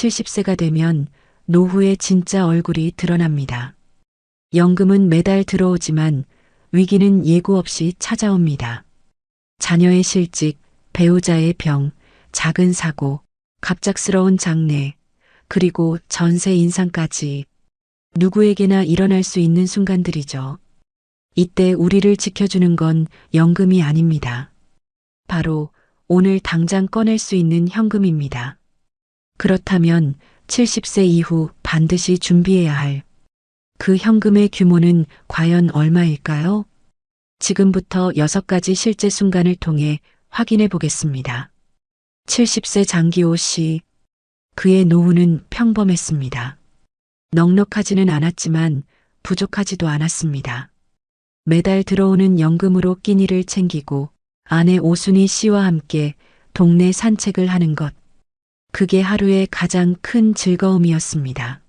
70세가 되면 노후의 진짜 얼굴이 드러납니다. 연금은 매달 들어오지만 위기는 예고 없이 찾아옵니다. 자녀의 실직, 배우자의 병, 작은 사고, 갑작스러운 장례, 그리고 전세 인상까지 누구에게나 일어날 수 있는 순간들이죠. 이때 우리를 지켜주는 건 연금이 아닙니다. 바로 오늘 당장 꺼낼 수 있는 현금입니다. 그렇다면 70세 이후 반드시 준비해야 할 그 현금의 규모는 과연 얼마일까요? 지금부터 6가지 실제 순간을 통해 확인해 보겠습니다. 70세 장기호 씨. 그의 노후는 평범했습니다. 넉넉하지는 않았지만 부족하지도 않았습니다. 매달 들어오는 연금으로 끼니를 챙기고 아내 오순희 씨와 함께 동네 산책을 하는 것. 그게 하루의 가장 큰 즐거움이었습니다.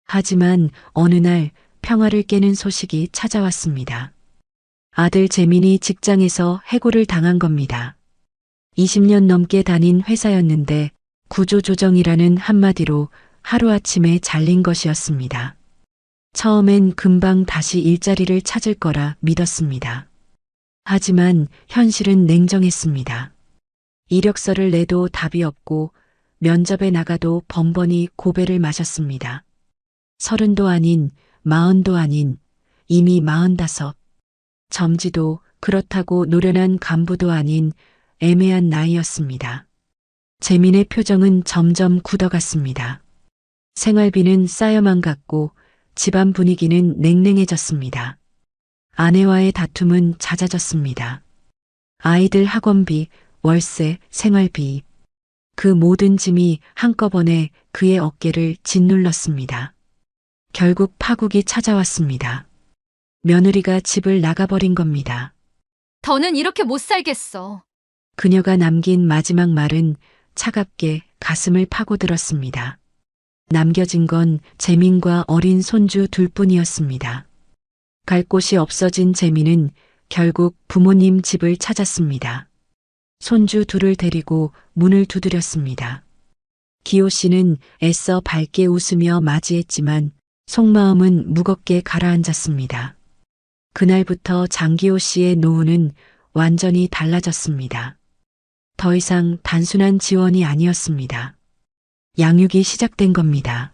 하지만 어느 날 평화를 깨는 소식이 찾아왔습니다. 아들 재민이 직장에서 해고를 당한 겁니다. 20년 넘게 다닌 회사였는데 구조조정이라는 한마디로 하루아침에 잘린 것이었습니다. 처음엔 금방 다시 일자리를 찾을 거라 믿었습니다. 하지만 현실은 냉정했습니다. 이력서를 내도 답이 없고 면접에 나가도 번번이 고배를 마셨습니다. 30도 아닌 40도 아닌 이미 45. 점지도 그렇다고 노련한 간부도 아닌 애매한 나이였습니다. 재민의 표정은 점점 굳어갔습니다. 생활비는 쌓여만 갔고 집안 분위기는 냉랭해졌습니다. 아내와의 다툼은 잦아졌습니다. 아이들 학원비, 월세, 생활비. 그 모든 짐이 한꺼번에 그의 어깨를 짓눌렀습니다. 결국 파국이 찾아왔습니다. 며느리가 집을 나가버린 겁니다. 더는 이렇게 못 살겠어. 그녀가 남긴 마지막 말은 차갑게 가슴을 파고들었습니다. 남겨진 건 재민과 어린 손주 둘뿐이었습니다. 갈 곳이 없어진 재민은 결국 부모님 집을 찾았습니다. 손주 둘을 데리고 문을 두드렸습니다. 기호 씨는 애써 밝게 웃으며 맞이했지만 속마음은 무겁게 가라앉았습니다. 그날부터 장기호 씨의 노후는 완전히 달라졌습니다. 더 이상 단순한 지원이 아니었습니다. 양육이 시작된 겁니다.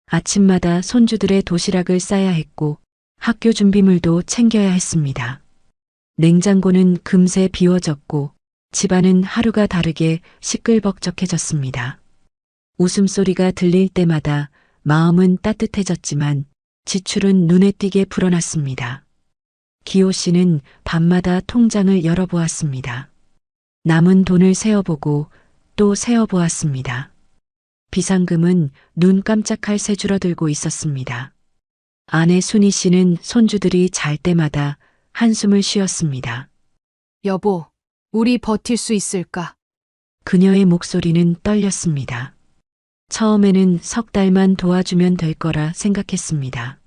아침마다 손주들의 도시락을 싸야 했고 학교 준비물도 챙겨야 했습니다. 냉장고는 금세 비워졌고 집안은 하루가 다르게 시끌벅적해졌습니다. 웃음소리가 들릴 때마다 마음은 따뜻해졌지만 지출은 눈에 띄게 불어났습니다. 기호 씨는 밤마다 통장을 열어보았습니다. 남은 돈을 세어보고 또 세어보았습니다. 비상금은 눈 깜짝할 새 줄어들고 있었습니다. 아내 순희 씨는 손주들이 잘 때마다 한숨을 쉬었습니다. 여보, 우리 버틸 수 있을까? 그녀의 목소리는 떨렸습니다. 처음에는 3달만 도와주면 될 거라 생각했습니다.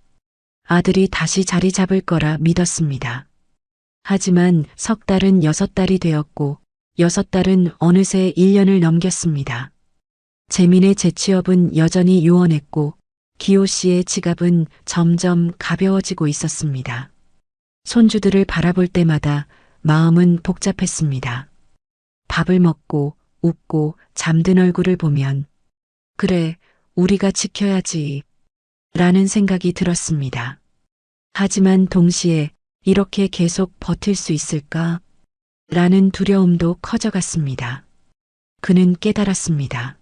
아들이 다시 자리 잡을 거라 믿었습니다. 하지만 3달은 6달이 되었고 6달은 어느새 1년을 넘겼습니다. 재민의 재취업은 여전히 요원했고 기호 씨의 지갑은 점점 가벼워지고 있었습니다. 손주들을 바라볼 때마다 마음은 복잡했습니다. 밥을 먹고 웃고 잠든 얼굴을 보면 그래, 우리가 지켜야지 라는 생각이 들었습니다. 하지만 동시에 이렇게 계속 버틸 수 있을까? 라는 두려움도 커져갔습니다. 그는 깨달았습니다.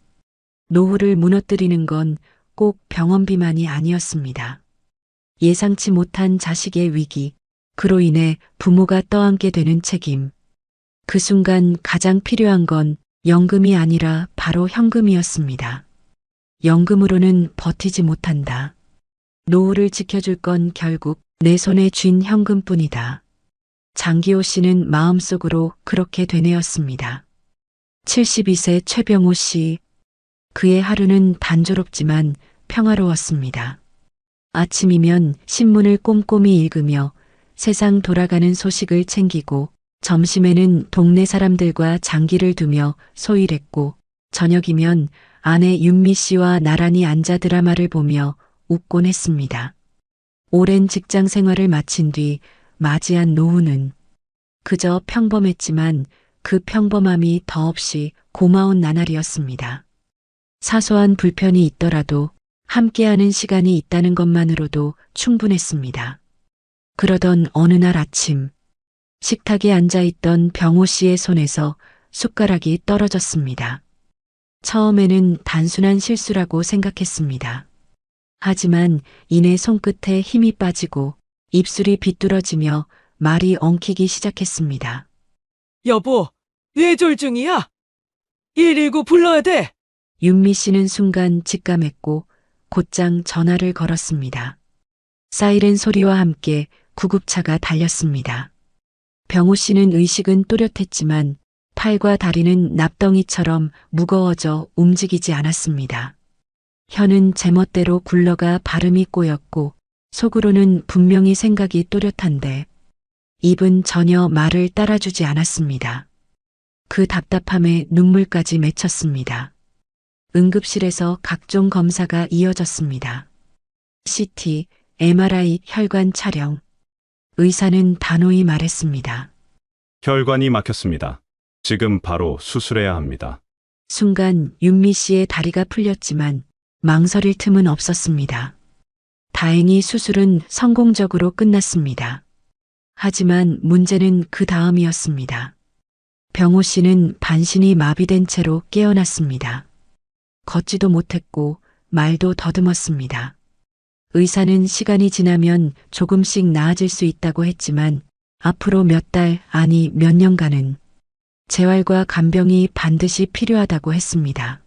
노후를 무너뜨리는 건 꼭 병원비만이 아니었습니다. 예상치 못한 자식의 위기, 그로 인해 부모가 떠안게 되는 책임. 그 순간 가장 필요한 건 연금이 아니라 바로 현금이었습니다. 연금으로는 버티지 못한다. 노후를 지켜줄 건 결국 내 손에 쥔 현금뿐이다. 장기호 씨는 마음속으로 그렇게 되뇌었습니다. 72세 최병호 씨. 그의 하루는 단조롭지만 평화로웠습니다. 아침이면 신문을 꼼꼼히 읽으며 세상 돌아가는 소식을 챙기고 점심에는 동네 사람들과 장기를 두며 소일했고 저녁이면 아내 윤미 씨와 나란히 앉아 드라마를 보며 웃곤 했습니다. 오랜 직장 생활을 마친 뒤 맞이한 노후는 그저 평범했지만 그 평범함이 더없이 고마운 나날이었습니다. 사소한 불편이 있더라도 함께하는 시간이 있다는 것만으로도 충분했습니다. 그러던 어느 날 아침, 식탁에 앉아있던 병호 씨의 손에서 숟가락이 떨어졌습니다. 처음에는 단순한 실수라고 생각했습니다. 하지만 이내 손끝에 힘이 빠지고 입술이 비뚤어지며 말이 엉키기 시작했습니다. 여보, 뇌졸 중이야. 119 불러야 돼. 윤미 씨는 순간 직감했고 곧장 전화를 걸었습니다. 사이렌 소리와 함께 구급차가 달렸습니다. 병호 씨는 의식은 또렷했지만 팔과 다리는 납덩이처럼 무거워져 움직이지 않았습니다. 혀는 제멋대로 굴러가 발음이 꼬였고 속으로는 분명히 생각이 또렷한데 입은 전혀 말을 따라주지 않았습니다. 그 답답함에 눈물까지 맺혔습니다. 응급실에서 각종 검사가 이어졌습니다. CT, MRI, 혈관 촬영. 의사는 단호히 말했습니다. 혈관이 막혔습니다. 지금 바로 수술해야 합니다. 순간 윤미 씨의 다리가 풀렸지만 망설일 틈은 없었습니다. 다행히 수술은 성공적으로 끝났습니다. 하지만 문제는 그 다음이었습니다. 병호 씨는 반신이 마비된 채로 깨어났습니다. 걷지도 못했고 말도 더듬었습니다. 의사는 시간이 지나면 조금씩 나아질 수 있다고 했지만 앞으로 몇 달, 아니 몇 년간은 재활과 간병이 반드시 필요하다고 했습니다.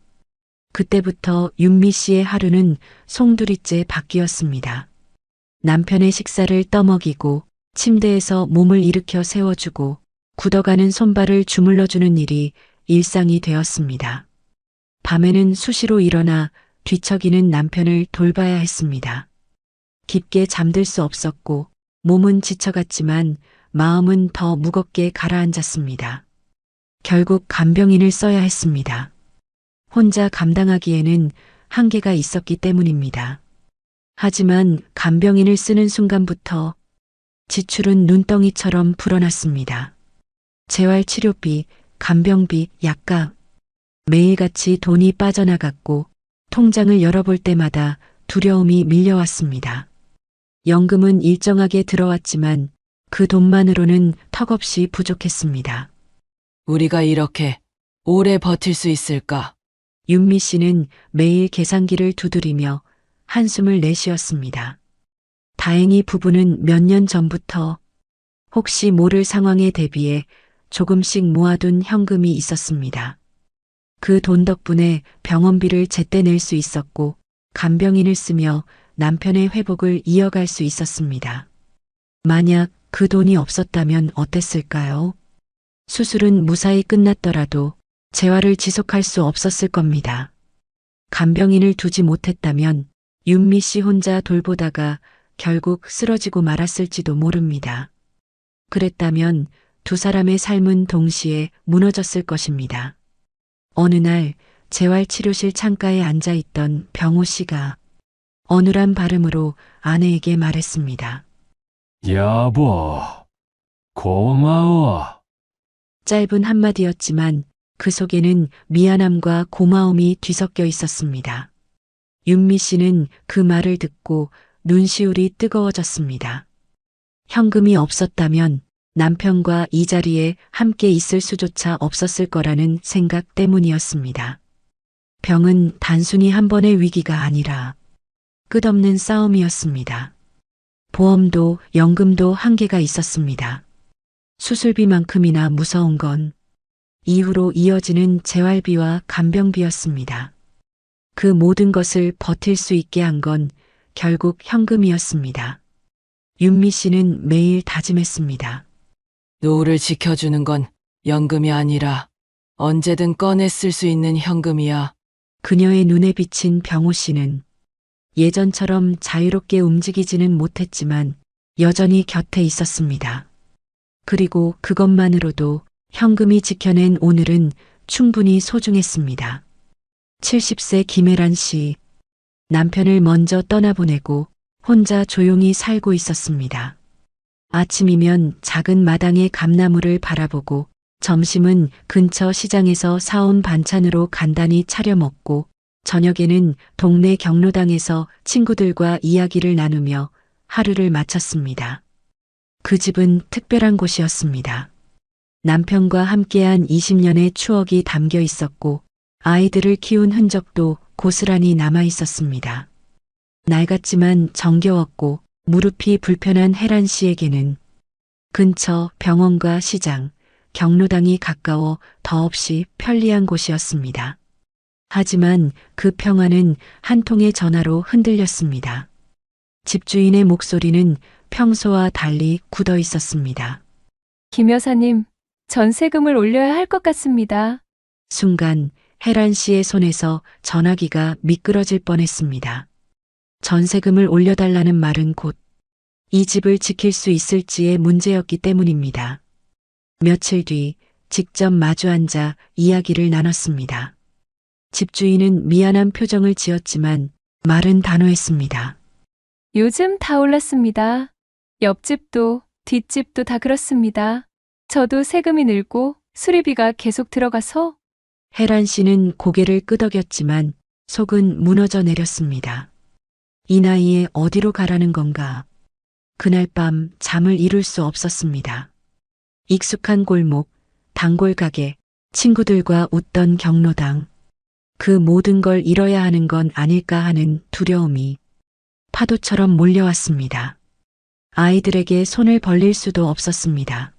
그때부터 윤미 씨의 하루는 송두리째 바뀌었습니다. 남편의 식사를 떠먹이고 침대에서 몸을 일으켜 세워주고 굳어가는 손발을 주물러주는 일이 일상이 되었습니다. 밤에는 수시로 일어나 뒤척이는 남편을 돌봐야 했습니다. 깊게 잠들 수 없었고 몸은 지쳐갔지만 마음은 더 무겁게 가라앉았습니다. 결국 간병인을 써야 했습니다. 혼자 감당하기에는 한계가 있었기 때문입니다. 하지만 간병인을 쓰는 순간부터 지출은 눈덩이처럼 불어났습니다. 재활치료비, 간병비, 약값. 매일같이 돈이 빠져나갔고 통장을 열어볼 때마다 두려움이 밀려왔습니다. 연금은 일정하게 들어왔지만 그 돈만으로는 턱없이 부족했습니다. 우리가 이렇게 오래 버틸 수 있을까? 윤미 씨는 매일 계산기를 두드리며 한숨을 내쉬었습니다. 다행히 부부는 몇 년 전부터 혹시 모를 상황에 대비해 조금씩 모아둔 현금이 있었습니다. 그 돈 덕분에 병원비를 제때 낼 수 있었고 간병인을 쓰며 남편의 회복을 이어갈 수 있었습니다. 만약 그 돈이 없었다면 어땠을까요? 수술은 무사히 끝났더라도 재활을 지속할 수 없었을 겁니다. 간병인을 두지 못했다면 윤미 씨 혼자 돌보다가 결국 쓰러지고 말았을지도 모릅니다. 그랬다면 두 사람의 삶은 동시에 무너졌을 것입니다. 어느 날 재활치료실 창가에 앉아있던 병호 씨가 어눌한 발음으로 아내에게 말했습니다. 여보, 고마워. 짧은 한마디였지만 그 속에는 미안함과 고마움이 뒤섞여 있었습니다. 윤미 씨는 그 말을 듣고 눈시울이 뜨거워졌습니다. 현금이 없었다면 남편과 이 자리에 함께 있을 수조차 없었을 거라는 생각 때문이었습니다. 병은 단순히 한 번의 위기가 아니라 끝없는 싸움이었습니다. 보험도 연금도 한계가 있었습니다. 수술비만큼이나 무서운 건 이후로 이어지는 재활비와 간병비였습니다. 그 모든 것을 버틸 수 있게 한 건 결국 현금이었습니다. 윤미 씨는 매일 다짐했습니다. 노후를 지켜주는 건 연금이 아니라 언제든 꺼내 쓸 수 있는 현금이야. 그녀의 눈에 비친 병호 씨는 예전처럼 자유롭게 움직이지는 못했지만 여전히 곁에 있었습니다. 그리고 그것만으로도 현금이 지켜낸 오늘은 충분히 소중했습니다. 70세 김혜란 씨. 남편을 먼저 떠나보내고 혼자 조용히 살고 있었습니다. 아침이면 작은 마당의 감나무를 바라보고 점심은 근처 시장에서 사온 반찬으로 간단히 차려 먹고 저녁에는 동네 경로당에서 친구들과 이야기를 나누며 하루를 마쳤습니다. 그 집은 특별한 곳이었습니다. 남편과 함께한 20년의 추억이 담겨 있었고 아이들을 키운 흔적도 고스란히 남아 있었습니다. 낡았지만 정겨웠고 무릎이 불편한 혜란 씨에게는 근처 병원과 시장, 경로당이 가까워 더없이 편리한 곳이었습니다. 하지만 그 평화는 한 통의 전화로 흔들렸습니다. 집주인의 목소리는 평소와 달리 굳어 있었습니다. 김 여사님, 전세금을 올려야 할 것 같습니다. 순간 혜란 씨의 손에서 전화기가 미끄러질 뻔했습니다. 전세금을 올려달라는 말은 곧 이 집을 지킬 수 있을지의 문제였기 때문입니다. 며칠 뒤 직접 마주 앉아 이야기를 나눴습니다. 집주인은 미안한 표정을 지었지만 말은 단호했습니다. 요즘 다 올랐습니다. 옆집도 뒷집도 다 그렇습니다. 저도 세금이 늘고 수리비가 계속 들어가서 혜란 씨는 고개를 끄덕였지만 속은 무너져 내렸습니다. 이 나이에 어디로 가라는 건가? 그날 밤 잠을 이룰 수 없었습니다. 익숙한 골목, 단골 가게, 친구들과 웃던 경로당. 그 모든 걸 잃어야 하는 건 아닐까 하는 두려움이 파도처럼 몰려왔습니다. 아이들에게 손을 벌릴 수도 없었습니다.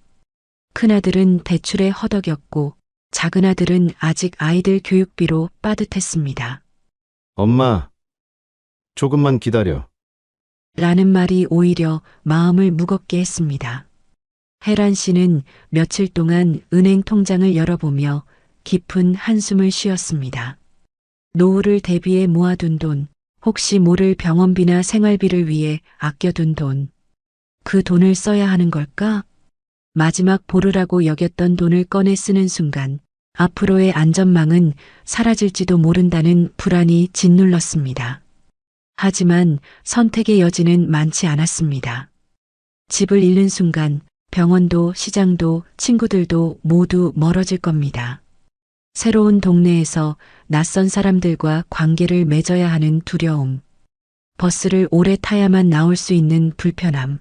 큰아들은 대출에 허덕였고 작은아들은 아직 아이들 교육비로 빠듯했습니다. 엄마, 조금만 기다려. 라는 말이 오히려 마음을 무겁게 했습니다. 혜란 씨는 며칠 동안 은행 통장을 열어보며 깊은 한숨을 쉬었습니다. 노후를 대비해 모아둔 돈, 혹시 모를 병원비나 생활비를 위해 아껴둔 돈. 그 돈을 써야 하는 걸까? 마지막 보루라고 여겼던 돈을 꺼내 쓰는 순간 앞으로의 안전망은 사라질지도 모른다는 불안이 짓눌렀습니다. 하지만 선택의 여지는 많지 않았습니다. 집을 잃는 순간 병원도 시장도 친구들도 모두 멀어질 겁니다. 새로운 동네에서 낯선 사람들과 관계를 맺어야 하는 두려움. 버스를 오래 타야만 나올 수 있는 불편함.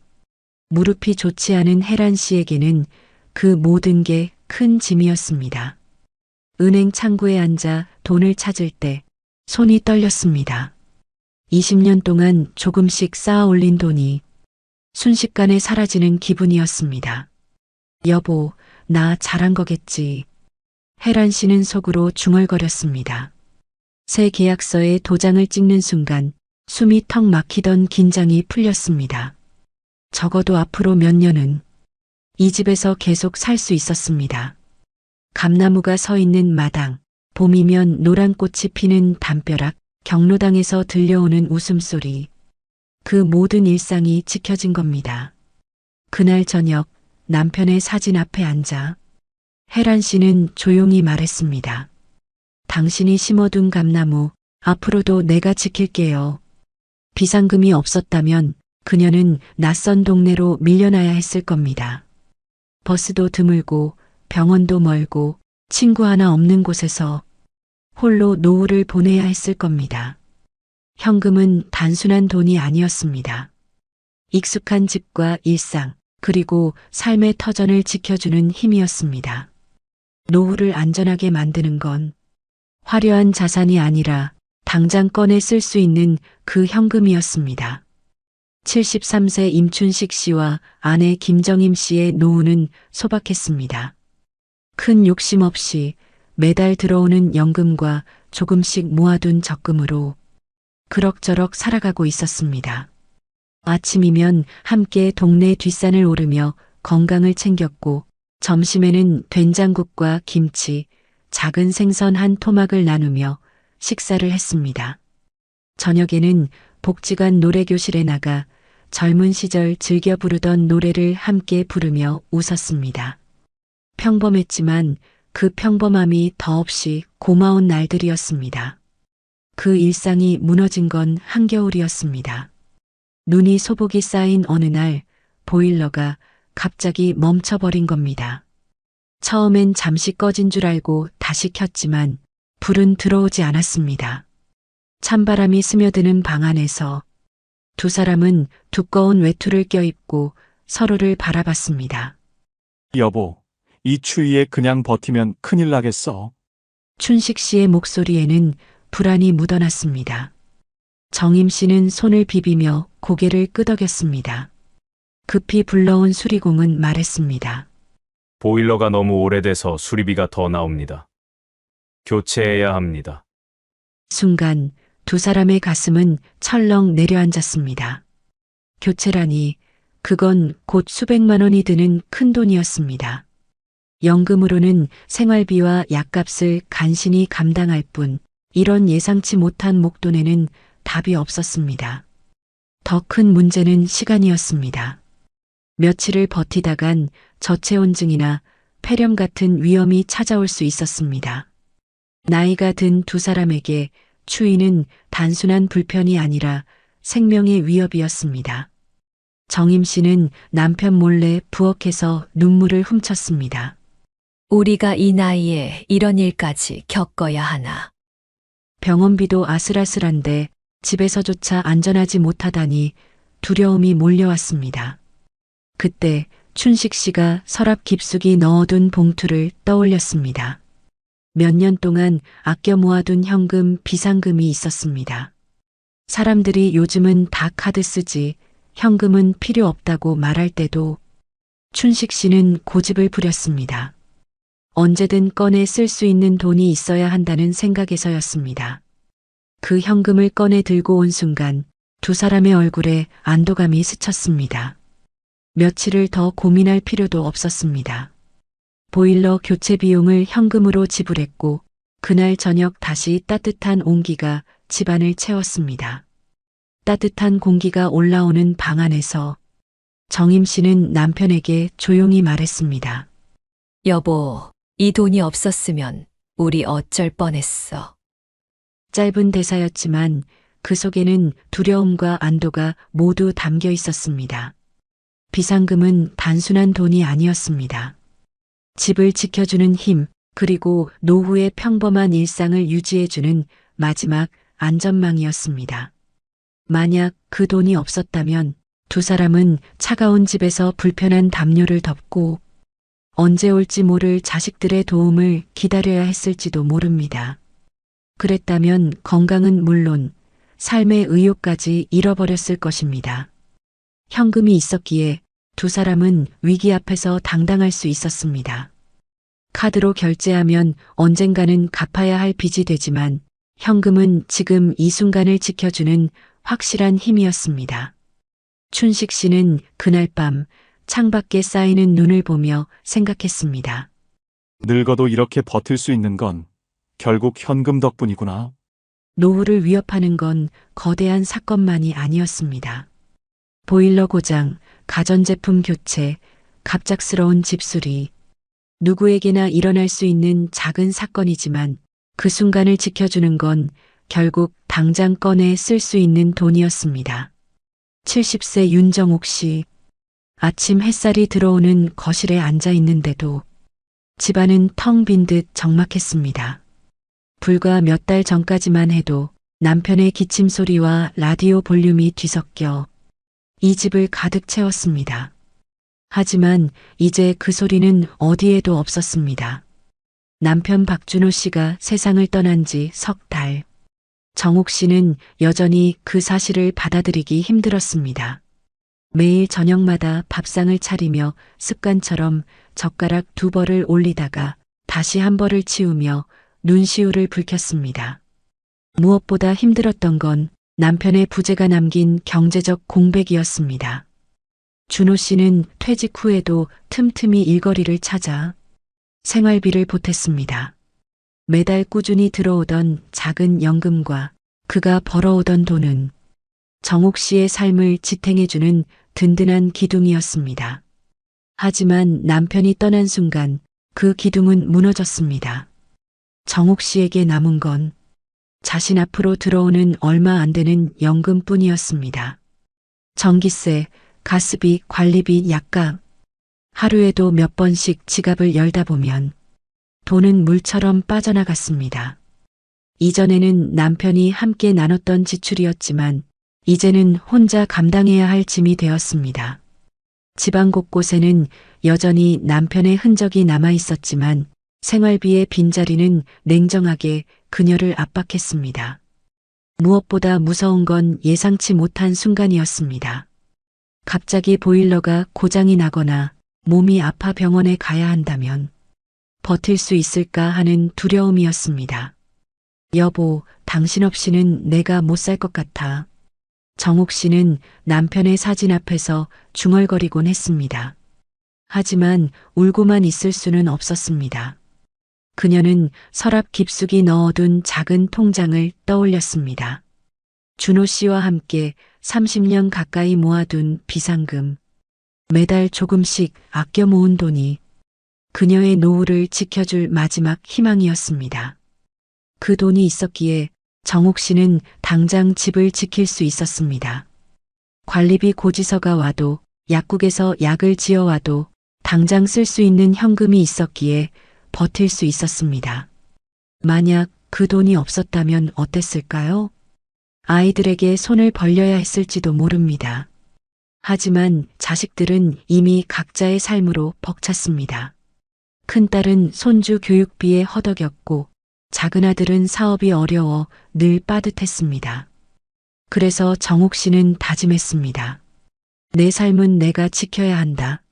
무릎이 좋지 않은 혜란 씨에게는 그 모든 게 큰 짐이었습니다. 은행 창구에 앉아 돈을 찾을 때 손이 떨렸습니다. 20년 동안 조금씩 쌓아 올린 돈이 순식간에 사라지는 기분이었습니다. 여보, 나 잘한 거겠지. 혜란 씨는 속으로 중얼거렸습니다. 새 계약서에 도장을 찍는 순간 숨이 턱 막히던 긴장이 풀렸습니다. 적어도 앞으로 몇 년은 이 집에서 계속 살 수 있었습니다. 감나무가 서 있는 마당, 봄이면 노란 꽃이 피는 담벼락, 경로당에서 들려오는 웃음소리. 그 모든 일상이 지켜진 겁니다. 그날 저녁 남편의 사진 앞에 앉아 혜란 씨는 조용히 말했습니다. 당신이 심어둔 감나무, 앞으로도 내가 지킬게요. 비상금이 없었다면 그녀는 낯선 동네로 밀려나야 했을 겁니다. 버스도 드물고 병원도 멀고 친구 하나 없는 곳에서 홀로 노후를 보내야 했을 겁니다. 현금은 단순한 돈이 아니었습니다. 익숙한 집과 일상, 그리고 삶의 터전을 지켜주는 힘이었습니다. 노후를 안전하게 만드는 건 화려한 자산이 아니라 당장 꺼내 쓸 수 있는 그 현금이었습니다. 73세 임춘식 씨와 아내 김정임 씨의 노후는 소박했습니다. 큰 욕심 없이 매달 들어오는 연금과 조금씩 모아둔 적금으로 그럭저럭 살아가고 있었습니다. 아침이면 함께 동네 뒷산을 오르며 건강을 챙겼고 점심에는 된장국과 김치, 작은 생선 한 토막을 나누며 식사를 했습니다. 저녁에는 복지관 노래교실에 나가 젊은 시절 즐겨 부르던 노래를 함께 부르며 웃었습니다. 평범했지만 그 평범함이 더없이 고마운 날들이었습니다. 그 일상이 무너진 건 한겨울이었습니다. 눈이 소복이 쌓인 어느 날 보일러가 갑자기 멈춰버린 겁니다. 처음엔 잠시 꺼진 줄 알고 다시 켰지만 불은 들어오지 않았습니다. 찬바람이 스며드는 방 안에서 두 사람은 두꺼운 외투를 껴입고 서로를 바라봤습니다. 여보, 이 추위에 그냥 버티면 큰일 나겠어. 춘식 씨의 목소리에는 불안이 묻어났습니다. 정임 씨는 손을 비비며 고개를 끄덕였습니다. 급히 불러온 수리공은 말했습니다. 보일러가 너무 오래돼서 수리비가 더 나옵니다. 교체해야 합니다. 순간 두 사람의 가슴은 철렁 내려앉았습니다. 교체라니 그건 곧 수백만 원이 드는 큰 돈이었습니다. 연금으로는 생활비와 약값을 간신히 감당할 뿐 이런 예상치 못한 목돈에는 답이 없었습니다. 더 큰 문제는 시간이었습니다. 며칠을 버티다간 저체온증이나 폐렴 같은 위험이 찾아올 수 있었습니다. 나이가 든 두 사람에게 추위는 단순한 불편이 아니라 생명의 위협이었습니다. 정임 씨는 남편 몰래 부엌에서 눈물을 훔쳤습니다. 우리가 이 나이에 이런 일까지 겪어야 하나. 병원비도 아슬아슬한데 집에서조차 안전하지 못하다니 두려움이 몰려왔습니다. 그때 춘식 씨가 서랍 깊숙이 넣어둔 봉투를 떠올렸습니다. 몇 년 동안 아껴 모아둔 현금, 비상금이 있었습니다. 사람들이 요즘은 다 카드 쓰지 현금은 필요 없다고 말할 때도 춘식 씨는 고집을 부렸습니다. 언제든 꺼내 쓸 수 있는 돈이 있어야 한다는 생각에서였습니다. 그 현금을 꺼내 들고 온 순간 두 사람의 얼굴에 안도감이 스쳤습니다. 며칠을 더 고민할 필요도 없었습니다. 보일러 교체 비용을 현금으로 지불했고 그날 저녁 다시 따뜻한 온기가 집안을 채웠습니다. 따뜻한 공기가 올라오는 방 안에서 정임 씨는 남편에게 조용히 말했습니다. 여보, 이 돈이 없었으면 우리 어쩔 뻔했어. 짧은 대사였지만 그 속에는 두려움과 안도가 모두 담겨 있었습니다. 비상금은 단순한 돈이 아니었습니다. 집을 지켜주는 힘, 그리고 노후의 평범한 일상을 유지해주는 마지막 안전망이었습니다. 만약 그 돈이 없었다면 두 사람은 차가운 집에서 불편한 담요를 덮고 언제 올지 모를 자식들의 도움을 기다려야 했을지도 모릅니다. 그랬다면 건강은 물론 삶의 의욕까지 잃어버렸을 것입니다. 현금이 있었기에 두 사람은 위기 앞에서 당당할 수 있었습니다. 카드로 결제하면 언젠가는 갚아야 할 빚이 되지만 현금은 지금 이 순간을 지켜주는 확실한 힘이었습니다. 춘식 씨는 그날 밤 창밖에 쌓이는 눈을 보며 생각했습니다. 늙어도 이렇게 버틸 수 있는 건 결국 현금 덕분이구나. 노후를 위협하는 건 거대한 사건만이 아니었습니다. 보일러 고장, 가전제품 교체, 갑작스러운 집수리. 누구에게나 일어날 수 있는 작은 사건이지만 그 순간을 지켜주는 건 결국 당장 꺼내 쓸 수 있는 돈이었습니다. 70세 윤정옥 씨. 아침 햇살이 들어오는 거실에 앉아 있는데도 집안은 텅 빈 듯 적막했습니다. 불과 몇 달 전까지만 해도 남편의 기침 소리와 라디오 볼륨이 뒤섞여 이 집을 가득 채웠습니다. 하지만 이제 그 소리는 어디에도 없었습니다. 남편 박준호 씨가 세상을 떠난 지 석 달. 정옥 씨는 여전히 그 사실을 받아들이기 힘들었습니다. 매일 저녁마다 밥상을 차리며 습관처럼 젓가락 2벌을 올리다가 다시 1벌을 치우며 눈시울을 붉혔습니다. 무엇보다 힘들었던 건 남편의 부재가 남긴 경제적 공백이었습니다. 준호 씨는 퇴직 후에도 틈틈이 일거리를 찾아 생활비를 보탰습니다. 매달 꾸준히 들어오던 작은 연금과 그가 벌어오던 돈은 정옥 씨의 삶을 지탱해주는 든든한 기둥이었습니다. 하지만 남편이 떠난 순간 그 기둥은 무너졌습니다. 정옥 씨에게 남은 건 자신 앞으로 들어오는 얼마 안 되는 연금뿐이었습니다. 전기세, 가스비, 관리비, 약값. 하루에도 몇 번씩 지갑을 열다 보면 돈은 물처럼 빠져나갔습니다. 이전에는 남편이 함께 나눴던 지출이었지만 이제는 혼자 감당해야 할 짐이 되었습니다. 집안 곳곳에는 여전히 남편의 흔적이 남아 있었지만 생활비의 빈자리는 냉정하게 그녀를 압박했습니다. 무엇보다 무서운 건 예상치 못한 순간이었습니다. 갑자기 보일러가 고장이 나거나 몸이 아파 병원에 가야 한다면 버틸 수 있을까 하는 두려움이었습니다. 여보, 당신 없이는 내가 못 살 것 같아. 정옥 씨는 남편의 사진 앞에서 중얼거리곤 했습니다. 하지만 울고만 있을 수는 없었습니다. 그녀는 서랍 깊숙이 넣어둔 작은 통장을 떠올렸습니다. 준호 씨와 함께 30년 가까이 모아둔 비상금, 매달 조금씩 아껴 모은 돈이 그녀의 노후를 지켜줄 마지막 희망이었습니다. 그 돈이 있었기에 정옥 씨는 당장 집을 지킬 수 있었습니다. 관리비 고지서가 와도 약국에서 약을 지어와도 당장 쓸 수 있는 현금이 있었기에 버틸 수 있었습니다. 만약 그 돈이 없었다면 어땠을까요? 아이들에게 손을 벌려야 했을지도 모릅니다. 하지만 자식들은 이미 각자의 삶으로 벅찼습니다. 큰딸은 손주 교육비에 허덕였고 작은 아들은 사업이 어려워 늘 빠듯했습니다. 그래서 정옥 씨는 다짐했습니다. 내 삶은 내가 지켜야 한다.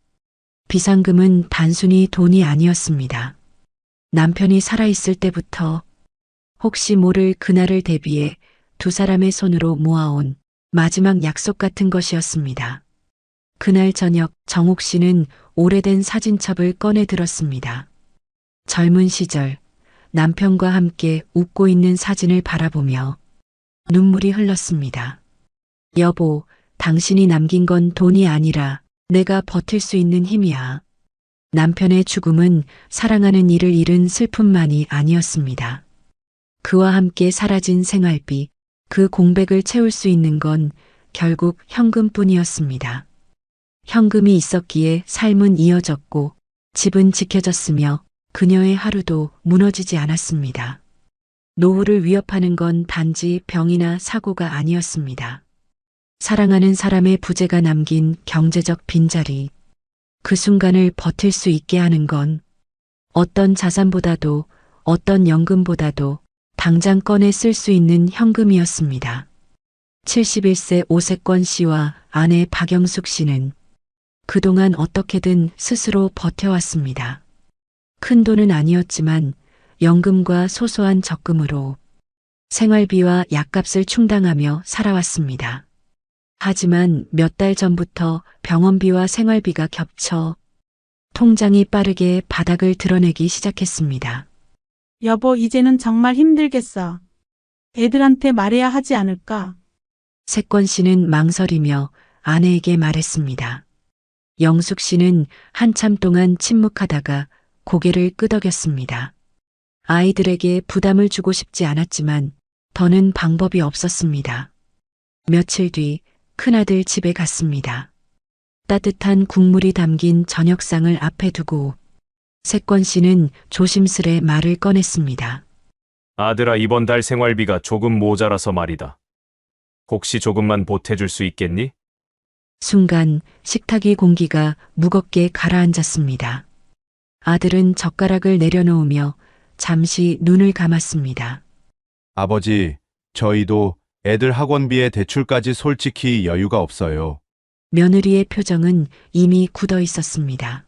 비상금은 단순히 돈이 아니었습니다. 남편이 살아있을 때부터 혹시 모를 그날을 대비해 두 사람의 손으로 모아온 마지막 약속 같은 것이었습니다. 그날 저녁 정옥 씨는 오래된 사진첩을 꺼내 들었습니다. 젊은 시절 남편과 함께 웃고 있는 사진을 바라보며 눈물이 흘렀습니다. 여보, 당신이 남긴 건 돈이 아니라 내가 버틸 수 있는 힘이야. 남편의 죽음은 사랑하는 이를 잃은 슬픔만이 아니었습니다. 그와 함께 사라진 생활비, 그 공백을 채울 수 있는 건 결국 현금뿐이었습니다. 현금이 있었기에 삶은 이어졌고 집은 지켜졌으며 그녀의 하루도 무너지지 않았습니다. 노후를 위협하는 건 단지 병이나 사고가 아니었습니다. 사랑하는 사람의 부재가 남긴 경제적 빈자리, 그 순간을 버틸 수 있게 하는 건 어떤 자산보다도 어떤 연금보다도 당장 꺼내 쓸 수 있는 현금이었습니다. 71세 오세권 씨와 아내 박영숙 씨는 그동안 어떻게든 스스로 버텨왔습니다. 큰 돈은 아니었지만 연금과 소소한 적금으로 생활비와 약값을 충당하며 살아왔습니다. 하지만 몇 달 전부터 병원비와 생활비가 겹쳐 통장이 빠르게 바닥을 드러내기 시작했습니다. 여보, 이제는 정말 힘들겠어. 애들한테 말해야 하지 않을까? 세권 씨는 망설이며 아내에게 말했습니다. 영숙 씨는 한참 동안 침묵하다가 고개를 끄덕였습니다. 아이들에게 부담을 주고 싶지 않았지만 더는 방법이 없었습니다. 며칠 뒤 큰아들 집에 갔습니다. 따뜻한 국물이 담긴 저녁상을 앞에 두고 세권 씨는 조심스레 말을 꺼냈습니다. 아들아, 이번 달 생활비가 조금 모자라서 말이다. 혹시 조금만 보태줄 수 있겠니? 순간 식탁의 공기가 무겁게 가라앉았습니다. 아들은 젓가락을 내려놓으며 잠시 눈을 감았습니다. 아버지, 저희도 애들 학원비에 대출까지 솔직히 여유가 없어요. 며느리의 표정은 이미 굳어 있었습니다.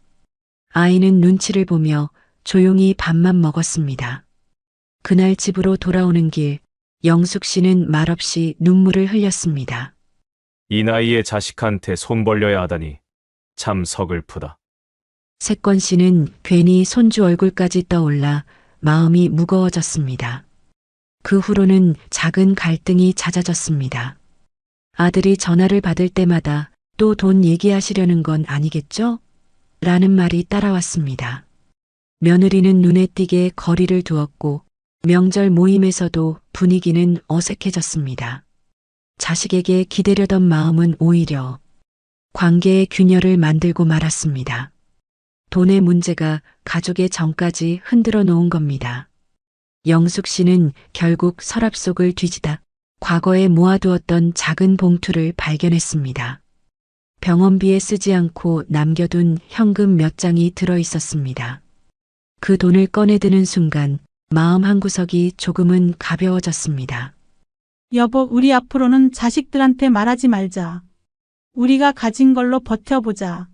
아이는 눈치를 보며 조용히 밥만 먹었습니다. 그날 집으로 돌아오는 길, 영숙 씨는 말없이 눈물을 흘렸습니다. 이 나이에 자식한테 손 벌려야 하다니 참 서글프다. 세권 씨는 괜히 손주 얼굴까지 떠올라 마음이 무거워졌습니다. 그 후로는 작은 갈등이 잦아졌습니다. 아들이 전화를 받을 때마다 또 돈 얘기하시려는 건 아니겠죠? 라는 말이 따라왔습니다. 며느리는 눈에 띄게 거리를 두었고 명절 모임에서도 분위기는 어색해졌습니다. 자식에게 기대려던 마음은 오히려 관계의 균열을 만들고 말았습니다. 돈의 문제가 가족의 정까지 흔들어 놓은 겁니다. 영숙 씨는 결국 서랍 속을 뒤지다 과거에 모아두었던 작은 봉투를 발견했습니다. 병원비에 쓰지 않고 남겨둔 현금 몇 장이 들어 있었습니다. 그 돈을 꺼내드는 순간 마음 한구석이 조금은 가벼워졌습니다. 여보, 우리 앞으로는 자식들한테 말하지 말자. 우리가 가진 걸로 버텨보자.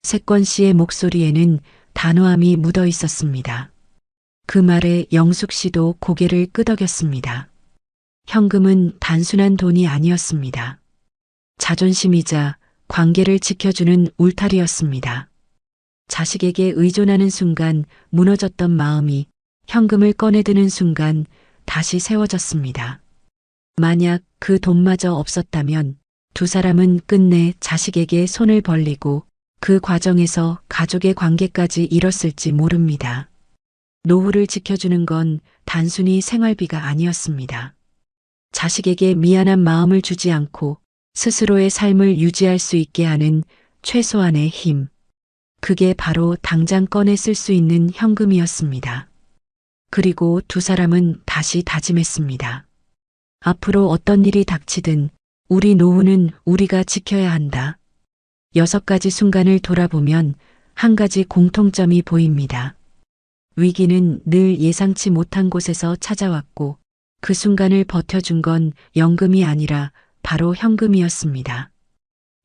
세권 씨의 목소리에는 단호함이 묻어 있었습니다. 그 말에 영숙 씨도 고개를 끄덕였습니다. 현금은 단순한 돈이 아니었습니다. 자존심이자 관계를 지켜주는 울타리였습니다. 자식에게 의존하는 순간 무너졌던 마음이 현금을 꺼내드는 순간 다시 세워졌습니다. 만약 그 돈마저 없었다면 두 사람은 끝내 자식에게 손을 벌리고 그 과정에서 가족의 관계까지 잃었을지 모릅니다. 노후를 지켜주는 건 단순히 생활비가 아니었습니다. 자식에게 미안한 마음을 주지 않고 스스로의 삶을 유지할 수 있게 하는 최소한의 힘. 그게 바로 당장 꺼내 쓸 수 있는 현금이었습니다. 그리고 두 사람은 다시 다짐했습니다. 앞으로 어떤 일이 닥치든 우리 노후는 우리가 지켜야 한다. 6가지 순간을 돌아보면 한 가지 공통점이 보입니다. 위기는 늘 예상치 못한 곳에서 찾아왔고 그 순간을 버텨준 건 연금이 아니라 바로 현금이었습니다.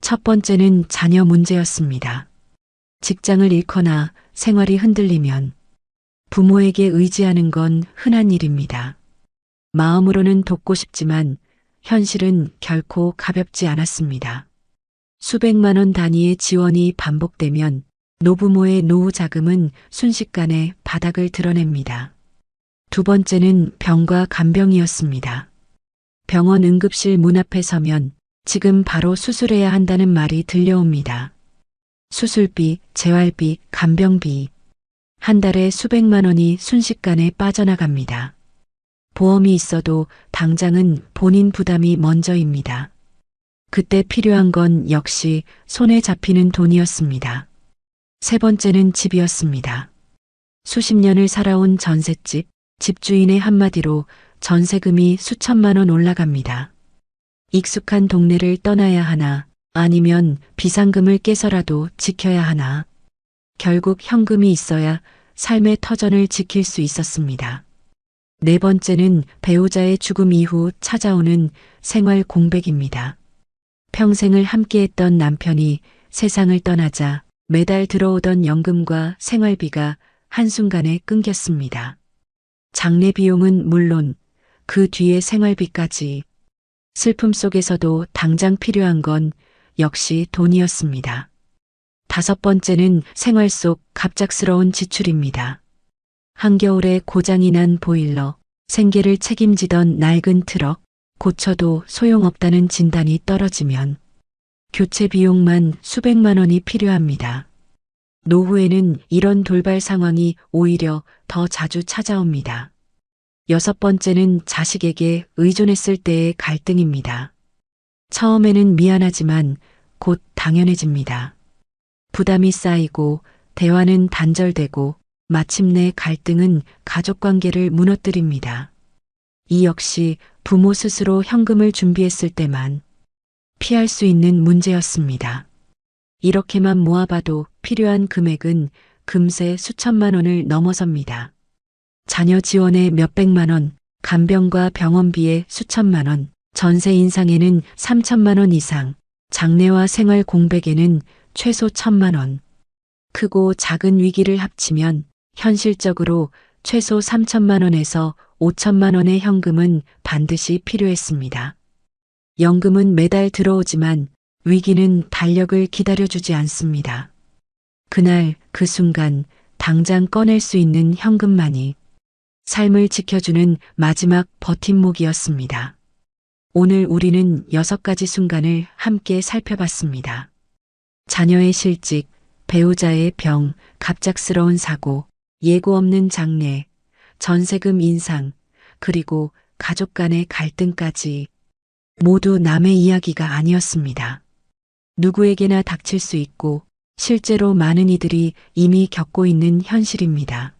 첫 번째는 자녀 문제였습니다. 직장을 잃거나 생활이 흔들리면 부모에게 의지하는 건 흔한 일입니다. 마음으로는 돕고 싶지만 현실은 결코 가볍지 않았습니다. 수백만 원 단위의 지원이 반복되면 노부모의 노후 자금은 순식간에 바닥을 드러냅니다. 두 번째는 병과 간병이었습니다. 병원 응급실 문 앞에 서면 지금 바로 수술해야 한다는 말이 들려옵니다. 수술비, 재활비, 간병비. 한 달에 수백만 원이 순식간에 빠져나갑니다. 보험이 있어도 당장은 본인 부담이 먼저입니다. 그때 필요한 건 역시 손에 잡히는 돈이었습니다. 세 번째는 집이었습니다. 수십 년을 살아온 전셋집, 집주인의 한마디로 전세금이 수천만 원 올라갑니다. 익숙한 동네를 떠나야 하나, 아니면 비상금을 깨서라도 지켜야 하나. 결국 현금이 있어야 삶의 터전을 지킬 수 있었습니다. 네 번째는 배우자의 죽음 이후 찾아오는 생활 공백입니다. 평생을 함께했던 남편이 세상을 떠나자 매달 들어오던 연금과 생활비가 한순간에 끊겼습니다. 장례 비용은 물론 그 뒤에 생활비까지. 슬픔 속에서도 당장 필요한 건 역시 돈이었습니다. 다섯 번째는 생활 속 갑작스러운 지출입니다. 한겨울에 고장이 난 보일러, 생계를 책임지던 낡은 트럭, 고쳐도 소용없다는 진단이 떨어지면 교체 비용만 수백만 원이 필요합니다. 노후에는 이런 돌발 상황이 오히려 더 자주 찾아옵니다. 여섯 번째는 자식에게 의존했을 때의 갈등입니다. 처음에는 미안하지만 곧 당연해집니다. 부담이 쌓이고 대화는 단절되고 마침내 갈등은 가족관계를 무너뜨립니다. 이 역시 부모 스스로 현금을 준비했을 때만 피할 수 있는 문제였습니다. 이렇게만 모아봐도 필요한 금액은 금세 수천만 원을 넘어섭니다. 자녀 지원에 몇백만 원, 간병과 병원비에 수천만 원, 전세 인상에는 3천만 원 이상, 장례와 생활 공백에는 최소 1,000만 원. 크고 작은 위기를 합치면 현실적으로 최소 3천만 원에서 5천만 원의 현금은 반드시 필요했습니다. 연금은 매달 들어오지만 위기는 달력을 기다려주지 않습니다. 그날 그 순간 당장 꺼낼 수 있는 현금만이 삶을 지켜주는 마지막 버팀목이었습니다. 오늘 우리는 6가지 순간을 함께 살펴봤습니다. 자녀의 실직, 배우자의 병, 갑작스러운 사고, 예고 없는 장례, 전세금 인상, 그리고 가족 간의 갈등까지 모두 남의 이야기가 아니었습니다. 누구에게나 닥칠 수 있고 실제로 많은 이들이 이미 겪고 있는 현실입니다.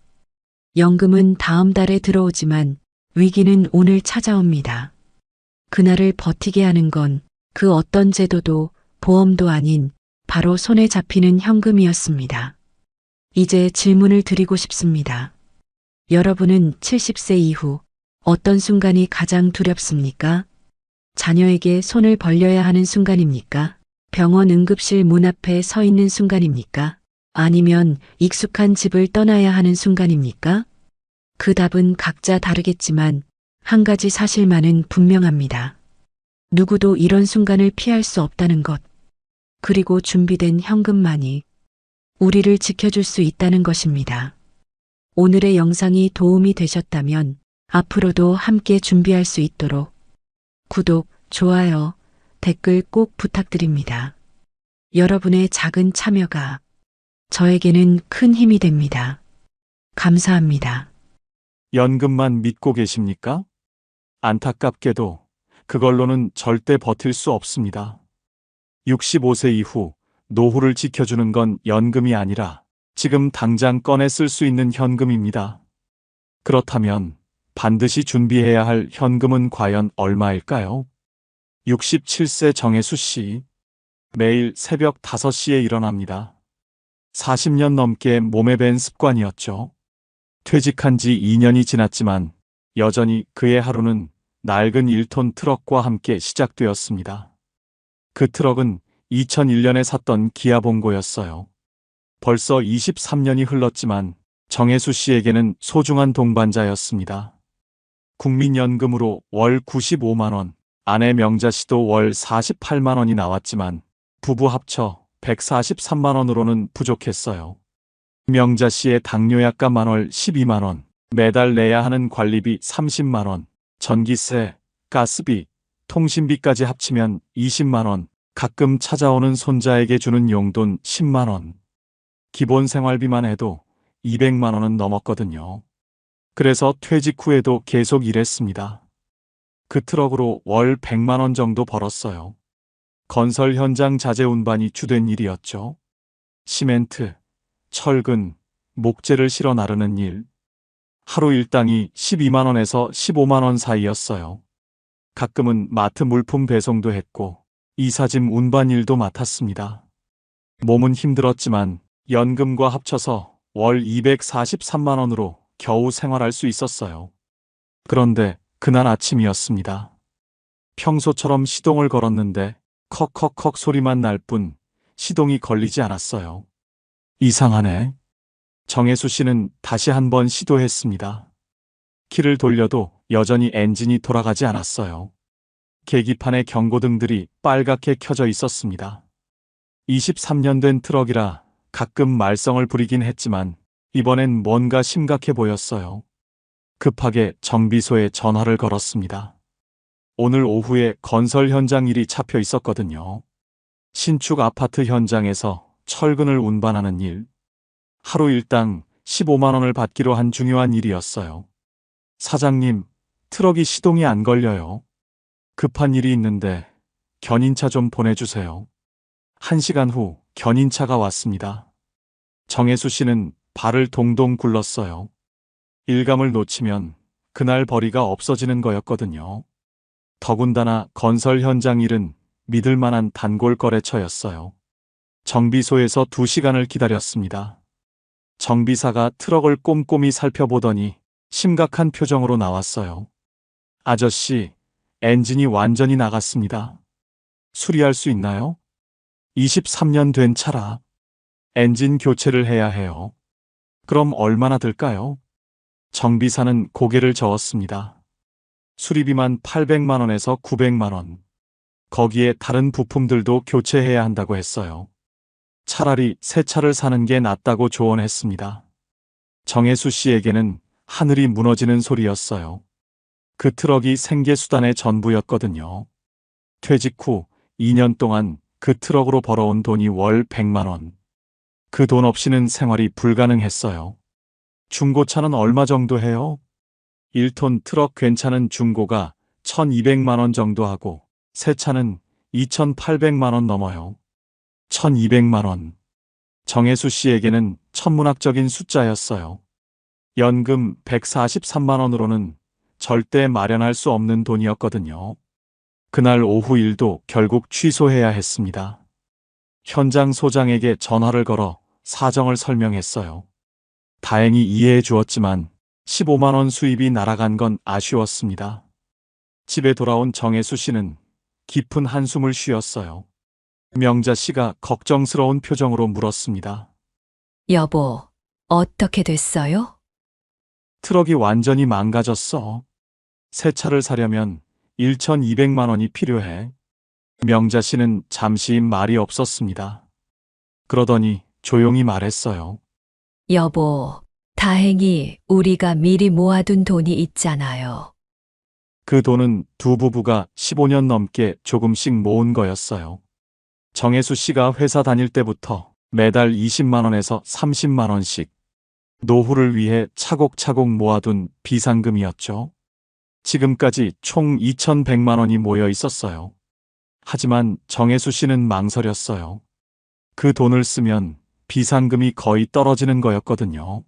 연금은 다음 달에 들어오지만 위기는 오늘 찾아옵니다. 그날을 버티게 하는 건 그 어떤 제도도 보험도 아닌 바로 손에 잡히는 현금이었습니다. 이제 질문을 드리고 싶습니다. 여러분은 70세 이후 어떤 순간이 가장 두렵습니까? 자녀에게 손을 벌려야 하는 순간입니까? 병원 응급실 문 앞에 서 있는 순간입니까? 아니면 익숙한 집을 떠나야 하는 순간입니까? 그 답은 각자 다르겠지만 한 가지 사실만은 분명합니다. 누구도 이런 순간을 피할 수 없다는 것. 그리고 준비된 현금만이 우리를 지켜줄 수 있다는 것입니다. 오늘의 영상이 도움이 되셨다면 앞으로도 함께 준비할 수 있도록 구독, 좋아요, 댓글 꼭 부탁드립니다. 여러분의 작은 참여가 저에게는 큰 힘이 됩니다. 감사합니다. 연금만 믿고 계십니까? 안타깝게도 그걸로는 절대 버틸 수 없습니다. 65세 이후 노후를 지켜주는 건 연금이 아니라 지금 당장 꺼내 쓸 수 있는 현금입니다. 그렇다면 반드시 준비해야 할 현금은 과연 얼마일까요? 67세 정혜수 씨. 매일 새벽 5시에 일어납니다. 40년 넘게 몸에 밴 습관이었죠. 퇴직한 지 2년이 지났지만 여전히 그의 하루는 낡은 1톤 트럭과 함께 시작되었습니다. 그 트럭은 2001년에 샀던 기아 봉고였어요. 벌써 23년이 흘렀지만 정혜수 씨에게는 소중한 동반자였습니다. 국민연금으로 월 95만 원, 아내 명자 씨도 월 48만 원이 나왔지만 부부 합쳐 143만 원으로는 부족했어요. 명자 씨의 당뇨약값 만월 12만 원, 매달 내야 하는 관리비 30만 원, 전기세, 가스비, 통신비까지 합치면 20만 원, 가끔 찾아오는 손자에게 주는 용돈 10만 원. 기본 생활비만 해도 200만 원은 넘었거든요. 그래서 퇴직 후에도 계속 일했습니다. 그 트럭으로 월 100만 원 정도 벌었어요. 건설 현장 자재 운반이 주된 일이었죠. 시멘트, 철근, 목재를 실어 나르는 일. 하루 일당이 12만 원에서 15만 원 사이였어요. 가끔은 마트 물품 배송도 했고 이사짐 운반 일도 맡았습니다. 몸은 힘들었지만 연금과 합쳐서 월 243만 원으로 겨우 생활할 수 있었어요. 그런데 그날 아침이었습니다. 평소처럼 시동을 걸었는데 컥컥컥 소리만 날 뿐 시동이 걸리지 않았어요. 이상하네. 정혜수 씨는 다시 한번 시도했습니다. 키를 돌려도 여전히 엔진이 돌아가지 않았어요. 계기판의 경고등들이 빨갛게 켜져 있었습니다. 23년 된 트럭이라 가끔 말썽을 부리긴 했지만 이번엔 뭔가 심각해 보였어요. 급하게 정비소에 전화를 걸었습니다. 오늘 오후에 건설 현장 일이 잡혀 있었거든요. 신축 아파트 현장에서 철근을 운반하는 일. 하루 일당 15만 원을 받기로 한 중요한 일이었어요. 사장님, 트럭이 시동이 안 걸려요. 급한 일이 있는데 견인차 좀 보내주세요. 1시간 후 견인차가 왔습니다. 정혜수 씨는 발을 동동 굴렀어요. 일감을 놓치면 그날 벌이가 없어지는 거였거든요. 더군다나 건설 현장 일은 믿을 만한 단골 거래처였어요. 정비소에서 2시간을 기다렸습니다. 정비사가 트럭을 꼼꼼히 살펴보더니 심각한 표정으로 나왔어요. 아저씨, 엔진이 완전히 나갔습니다. 수리할 수 있나요? 23년 된 차라. 엔진 교체를 해야 해요. 그럼 얼마나 들까요? 정비사는 고개를 저었습니다. 수리비만 800만 원에서 900만 원. 거기에 다른 부품들도 교체해야 한다고 했어요. 차라리 새 차를 사는 게 낫다고 조언했습니다. 정혜수 씨에게는 하늘이 무너지는 소리였어요. 그 트럭이 생계수단의 전부였거든요. 퇴직 후 2년 동안 그 트럭으로 벌어온 돈이 월 100만 원. 그 돈 없이는 생활이 불가능했어요. 중고차는 얼마 정도 해요? 1톤 트럭 괜찮은 중고가 1200만 원 정도 하고 새 차는 2800만 원 넘어요. 1200만 원. 정혜수 씨에게는 천문학적인 숫자였어요. 연금 143만 원으로는 절대 마련할 수 없는 돈이었거든요. 그날 오후 일도 결국 취소해야 했습니다. 현장 소장에게 전화를 걸어 사정을 설명했어요. 다행히 이해해 주었지만 15만 원 수입이 날아간 건 아쉬웠습니다. 집에 돌아온 정혜수 씨는 깊은 한숨을 쉬었어요. 명자 씨가 걱정스러운 표정으로 물었습니다. 여보, 어떻게 됐어요? 트럭이 완전히 망가졌어. 새 차를 사려면 1,200만 원이 필요해. 명자 씨는 잠시 말이 없었습니다. 그러더니 조용히 말했어요. 여보, 다행히 우리가 미리 모아둔 돈이 있잖아요. 그 돈은 두 부부가 15년 넘게 조금씩 모은 거였어요. 정혜수 씨가 회사 다닐 때부터 매달 20만 원에서 30만 원씩 노후를 위해 차곡차곡 모아둔 비상금이었죠. 지금까지 총 2,100만 원이 모여 있었어요. 하지만 정혜수 씨는 망설였어요. 그 돈을 쓰면 비상금이 거의 떨어지는 거였거든요.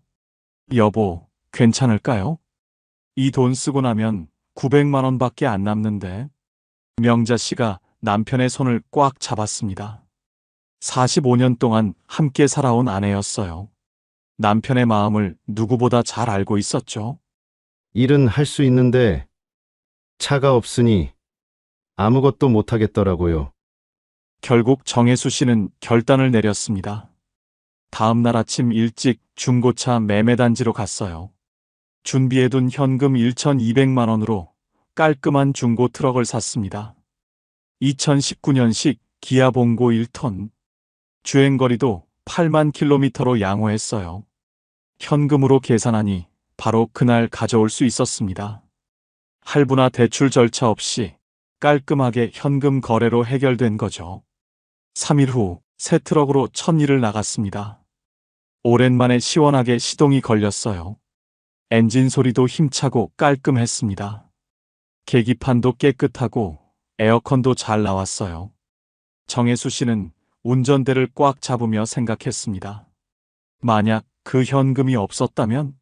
여보, 괜찮을까요? 이 돈 쓰고 나면 900만 원밖에 안 남는데. 명자 씨가 남편의 손을 꽉 잡았습니다. 45년 동안 함께 살아온 아내였어요. 남편의 마음을 누구보다 잘 알고 있었죠. 일은 할 수 있는데 차가 없으니 아무것도 못하겠더라고요. 결국 정혜수 씨는 결단을 내렸습니다. 다음 날 아침 일찍 중고차 매매단지로 갔어요. 준비해둔 현금 1,200만 원으로 깔끔한 중고 트럭을 샀습니다. 2019년식 기아 봉고 1톤. 주행거리도 8만 킬로미터로 양호했어요. 현금으로 계산하니 바로 그날 가져올 수 있었습니다. 할부나 대출 절차 없이 깔끔하게 현금 거래로 해결된 거죠. 3일 후 새 트럭으로 첫 일을 나갔습니다. 오랜만에 시원하게 시동이 걸렸어요. 엔진 소리도 힘차고 깔끔했습니다. 계기판도 깨끗하고 에어컨도 잘 나왔어요. 정혜수 씨는 운전대를 꽉 잡으며 생각했습니다. 만약 그 현금이 없었다면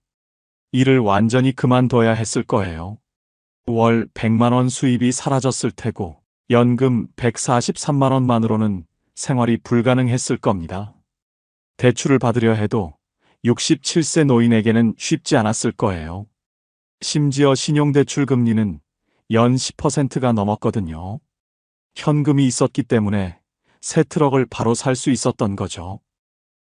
일을 완전히 그만둬야 했을 거예요. 월 100만 원 수입이 사라졌을 테고 연금 143만 원만으로는 생활이 불가능했을 겁니다. 대출을 받으려 해도 67세 노인에게는 쉽지 않았을 거예요. 심지어 신용대출 금리는 연 10%가 넘었거든요. 현금이 있었기 때문에 새 트럭을 바로 살 수 있었던 거죠.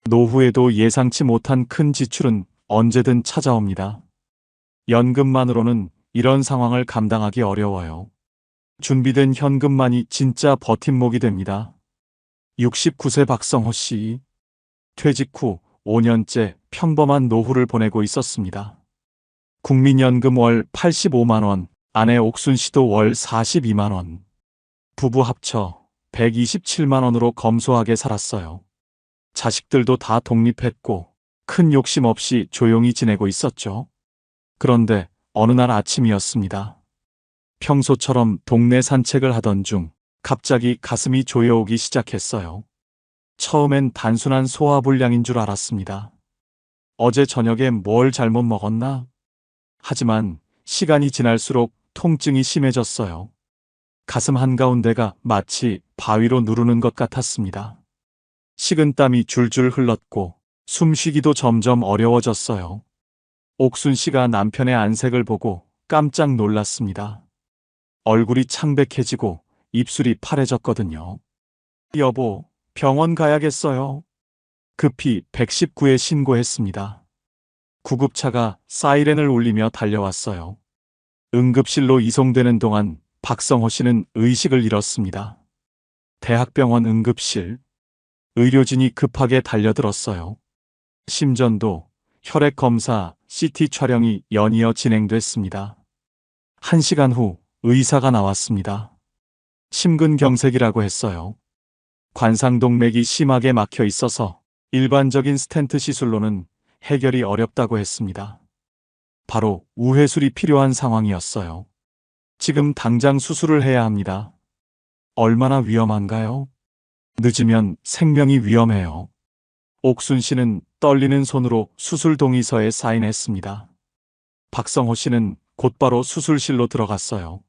노후에도 예상치 못한 큰 지출은 언제든 찾아옵니다. 연금만으로는 이런 상황을 감당하기 어려워요. 준비된 현금만이 진짜 버팀목이 됩니다. 69세 박성호 씨. 퇴직 후 5년째 평범한 노후를 보내고 있었습니다. 국민연금 월 85만 원, 아내 옥순 씨도 월 42만 원. 부부 합쳐 127만 원으로 검소하게 살았어요. 자식들도 다 독립했고 큰 욕심 없이 조용히 지내고 있었죠. 그런데 어느 날 아침이었습니다. 평소처럼 동네 산책을 하던 중 갑자기 가슴이 조여오기 시작했어요. 처음엔 단순한 소화불량인 줄 알았습니다. 어제 저녁에 뭘 잘못 먹었나? 하지만 시간이 지날수록 통증이 심해졌어요. 가슴 한가운데가 마치 바위로 누르는 것 같았습니다. 식은땀이 줄줄 흘렀고 숨쉬기도 점점 어려워졌어요. 옥순 씨가 남편의 안색을 보고 깜짝 놀랐습니다. 얼굴이 창백해지고 입술이 파래졌거든요. 여보, 병원 가야겠어요. 급히 119에 신고했습니다. 구급차가 사이렌을 울리며 달려왔어요. 응급실로 이송되는 동안 박성호 씨는 의식을 잃었습니다. 대학병원 응급실. 의료진이 급하게 달려들었어요. 심전도, 혈액 검사, CT 촬영이 연이어 진행됐습니다. 1시간 후 의사가 나왔습니다. 심근경색이라고 했어요. 관상동맥이 심하게 막혀 있어서 일반적인 스텐트 시술로는 해결이 어렵다고 했습니다. 바로 우회술이 필요한 상황이었어요. 지금 당장 수술을 해야 합니다. 얼마나 위험한가요? 늦으면 생명이 위험해요. 옥순 씨는 떨리는 손으로 수술 동의서에 사인했습니다. 박성호 씨는 곧바로 수술실로 들어갔어요.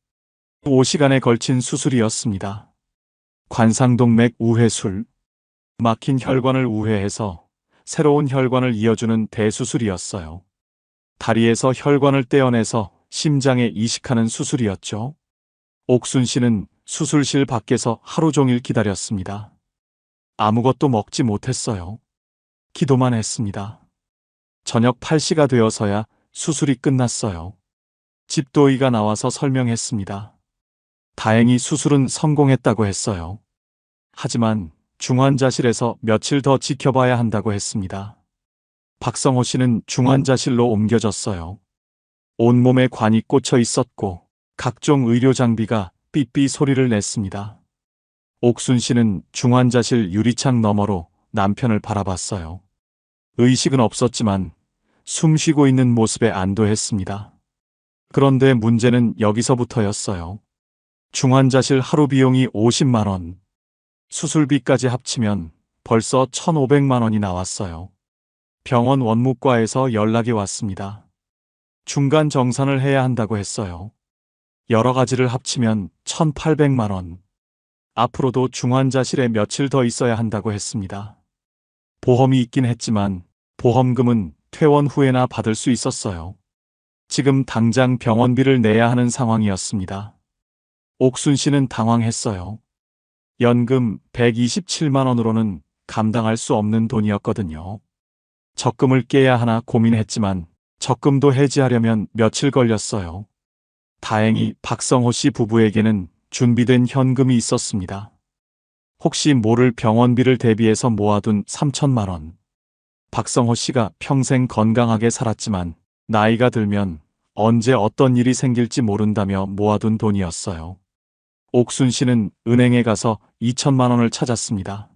5시간에 걸친 수술이었습니다. 관상동맥 우회술. 막힌 혈관을 우회해서 새로운 혈관을 이어주는 대수술이었어요. 다리에서 혈관을 떼어내서 심장에 이식하는 수술이었죠. 옥순 씨는 수술실 밖에서 하루 종일 기다렸습니다. 아무것도 먹지 못했어요. 기도만 했습니다. 저녁 8시가 되어서야 수술이 끝났어요. 집도의가 나와서 설명했습니다. 다행히 수술은 성공했다고 했어요. 하지만 중환자실에서 며칠 더 지켜봐야 한다고 했습니다. 박성호 씨는 중환자실로 옮겨졌어요. 온몸에 관이 꽂혀 있었고 각종 의료 장비가 삐삐 소리를 냈습니다. 옥순 씨는 중환자실 유리창 너머로 남편을 바라봤어요. 의식은 없었지만 숨 쉬고 있는 모습에 안도했습니다. 그런데 문제는 여기서부터였어요. 중환자실 하루 비용이 50만 원. 수술비까지 합치면 벌써 1,500만 원이 나왔어요. 병원 원무과에서 연락이 왔습니다. 중간 정산을 해야 한다고 했어요. 여러 가지를 합치면 1,800만 원. 앞으로도 중환자실에 며칠 더 있어야 한다고 했습니다. 보험이 있긴 했지만 보험금은 퇴원 후에나 받을 수 있었어요. 지금 당장 병원비를 내야 하는 상황이었습니다. 옥순 씨는 당황했어요. 연금 127만 원으로는 감당할 수 없는 돈이었거든요. 적금을 깨야 하나 고민했지만 적금도 해지하려면 며칠 걸렸어요. 다행히 박성호 씨 부부에게는 준비된 현금이 있었습니다. 혹시 모를 병원비를 대비해서 모아둔 3천만 원. 박성호 씨가 평생 건강하게 살았지만 나이가 들면 언제 어떤 일이 생길지 모른다며 모아둔 돈이었어요. 옥순 씨는 은행에 가서 2천만 원을 찾았습니다.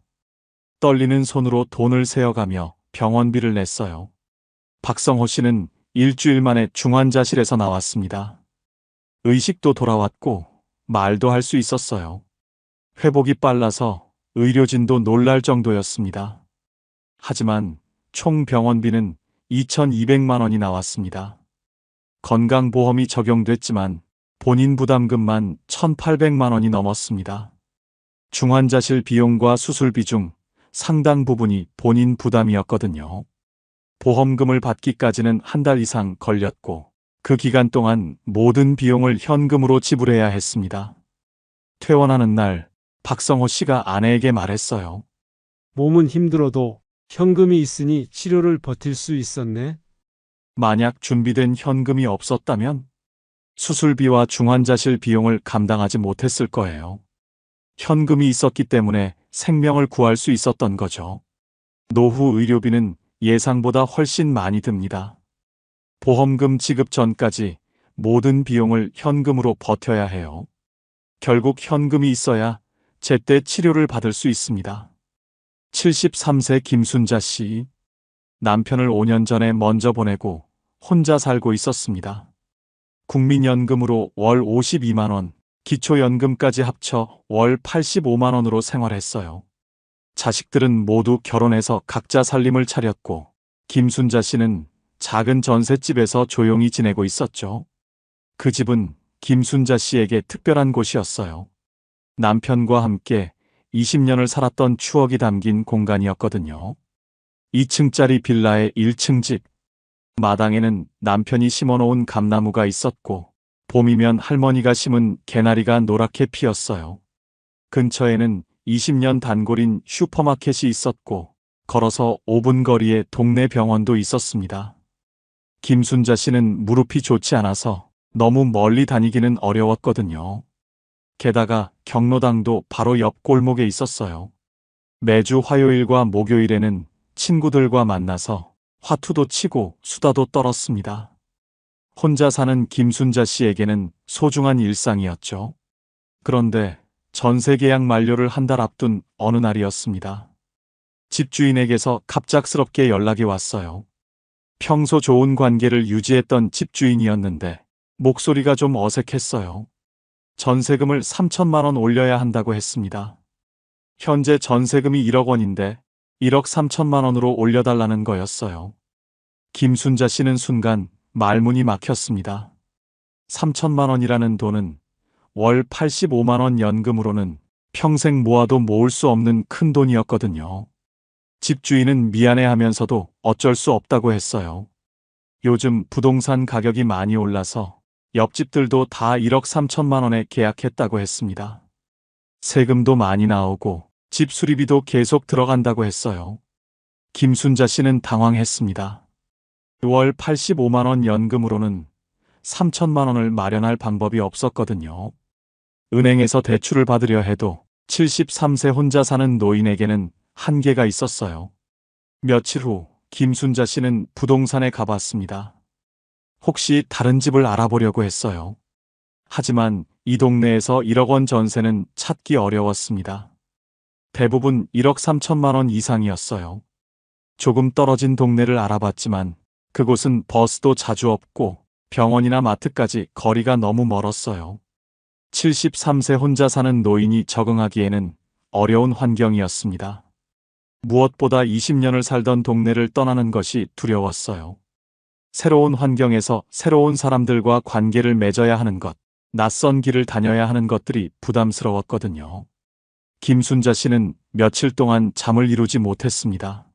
떨리는 손으로 돈을 세어가며 병원비를 냈어요. 박성호 씨는 일주일 만에 중환자실에서 나왔습니다. 의식도 돌아왔고 말도 할 수 있었어요. 회복이 빨라서 의료진도 놀랄 정도였습니다. 하지만 총 병원비는 2,200만 원이 나왔습니다. 건강보험이 적용됐지만 본인 부담금만 1,800만 원이 넘었습니다. 중환자실 비용과 수술비 중 상당 부분이 본인 부담이었거든요. 보험금을 받기까지는 한 달 이상 걸렸고 그 기간 동안 모든 비용을 현금으로 지불해야 했습니다. 퇴원하는 날 박성호 씨가 아내에게 말했어요. 몸은 힘들어도 현금이 있으니 치료를 버틸 수 있었네. 만약 준비된 현금이 없었다면 수술비와 중환자실 비용을 감당하지 못했을 거예요. 현금이 있었기 때문에 생명을 구할 수 있었던 거죠. 노후 의료비는 예상보다 훨씬 많이 듭니다. 보험금 지급 전까지 모든 비용을 현금으로 버텨야 해요. 결국 현금이 있어야 제때 치료를 받을 수 있습니다. 73세 김순자 씨. 남편을 5년 전에 먼저 보내고 혼자 살고 있었습니다. 국민연금으로 월 52만 원, 기초연금까지 합쳐 월 85만 원으로 생활했어요. 자식들은 모두 결혼해서 각자 살림을 차렸고 김순자 씨는 작은 전셋집에서 조용히 지내고 있었죠. 그 집은 김순자 씨에게 특별한 곳이었어요. 남편과 함께 20년을 살았던 추억이 담긴 공간이었거든요. 2층짜리 빌라의 1층 집. 마당에는 남편이 심어놓은 감나무가 있었고 봄이면 할머니가 심은 개나리가 노랗게 피었어요. 근처에는 20년 단골인 슈퍼마켓이 있었고 걸어서 5분 거리에 동네 병원도 있었습니다. 김순자 씨는 무릎이 좋지 않아서 너무 멀리 다니기는 어려웠거든요. 게다가 경로당도 바로 옆 골목에 있었어요. 매주 화요일과 목요일에는 친구들과 만나서 화투도 치고 수다도 떨었습니다. 혼자 사는 김순자 씨에게는 소중한 일상이었죠. 그런데 전세 계약 만료를 한 달 앞둔 어느 날이었습니다. 집주인에게서 갑작스럽게 연락이 왔어요. 평소 좋은 관계를 유지했던 집주인이었는데 목소리가 좀 어색했어요. 전세금을 3천만 원 올려야 한다고 했습니다. 현재 전세금이 1억 원인데 1억 3천만 원으로 올려달라는 거였어요. 김순자 씨는 순간 말문이 막혔습니다. 3천만 원이라는 돈은 월 85만 원 연금으로는 평생 모아도 모을 수 없는 큰 돈이었거든요. 집주인은 미안해하면서도 어쩔 수 없다고 했어요. 요즘 부동산 가격이 많이 올라서 옆집들도 다 1억 3천만 원에 계약했다고 했습니다. 세금도 많이 나오고 집 수리비도 계속 들어간다고 했어요. 김순자 씨는 당황했습니다. 월 85만 원 연금으로는 3천만 원을 마련할 방법이 없었거든요. 은행에서 대출을 받으려 해도 73세 혼자 사는 노인에게는 한계가 있었어요. 며칠 후 김순자 씨는 부동산에 가봤습니다. 혹시 다른 집을 알아보려고 했어요. 하지만 이 동네에서 1억 원 전세는 찾기 어려웠습니다. 대부분 1억 3천만 원 이상이었어요. 조금 떨어진 동네를 알아봤지만 그곳은 버스도 자주 없고 병원이나 마트까지 거리가 너무 멀었어요. 73세 혼자 사는 노인이 적응하기에는 어려운 환경이었습니다. 무엇보다 20년을 살던 동네를 떠나는 것이 두려웠어요. 새로운 환경에서 새로운 사람들과 관계를 맺어야 하는 것, 낯선 길을 다녀야 하는 것들이 부담스러웠거든요. 김순자 씨는 며칠 동안 잠을 이루지 못했습니다.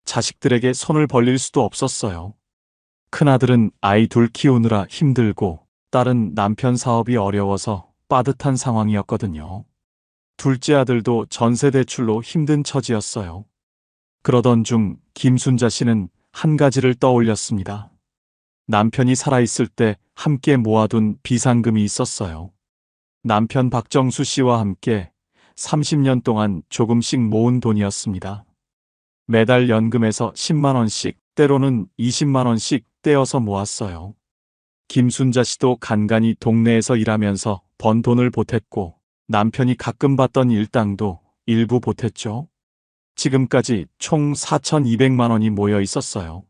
자식들에게 손을 벌릴 수도 없었어요. 큰아들은 아이 둘 키우느라 힘들고 딸은 남편 사업이 어려워서 빠듯한 상황이었거든요. 둘째 아들도 전세 대출로 힘든 처지였어요. 그러던 중 김순자 씨는 한 가지를 떠올렸습니다. 남편이 살아있을 때 함께 모아둔 비상금이 있었어요. 남편 박정수 씨와 함께 30년 동안 조금씩 모은 돈이었습니다. 매달 연금에서 10만 원씩, 때로는 20만 원씩 떼어서 모았어요. 김순자 씨도 간간히 동네에서 일하면서 번 돈을 보탰고 남편이 가끔 받던 일당도 일부 보탰죠. 지금까지 총 4,200만 원이 모여 있었어요.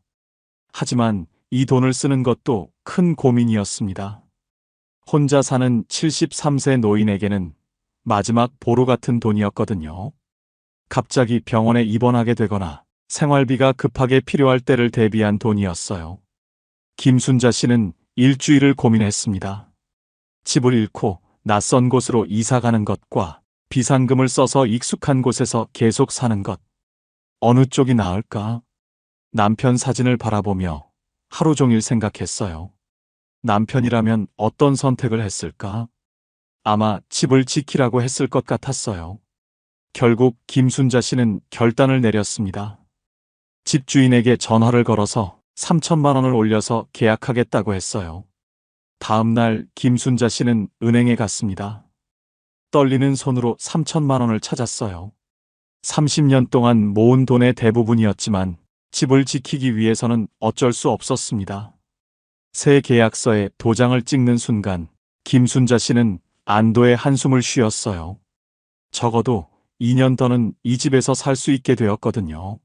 하지만 이 돈을 쓰는 것도 큰 고민이었습니다. 혼자 사는 73세 노인에게는 마지막 보루 같은 돈이었거든요. 갑자기 병원에 입원하게 되거나 생활비가 급하게 필요할 때를 대비한 돈이었어요. 김순자 씨는 일주일을 고민했습니다. 집을 잃고 낯선 곳으로 이사 가는 것과 비상금을 써서 익숙한 곳에서 계속 사는 것. 어느 쪽이 나을까? 남편 사진을 바라보며 하루 종일 생각했어요. 남편이라면 어떤 선택을 했을까? 아마 집을 지키라고 했을 것 같았어요. 결국 김순자 씨는 결단을 내렸습니다. 집주인에게 전화를 걸어서 3천만 원을 올려서 계약하겠다고 했어요. 다음 날 김순자 씨는 은행에 갔습니다. 떨리는 손으로 3천만 원을 찾았어요. 30년 동안 모은 돈의 대부분이었지만 집을 지키기 위해서는 어쩔 수 없었습니다. 새 계약서에 도장을 찍는 순간 김순자 씨는 안도의 한숨을 쉬었어요. 적어도 2년 더는 이 집에서 살 수 있게 되었거든요.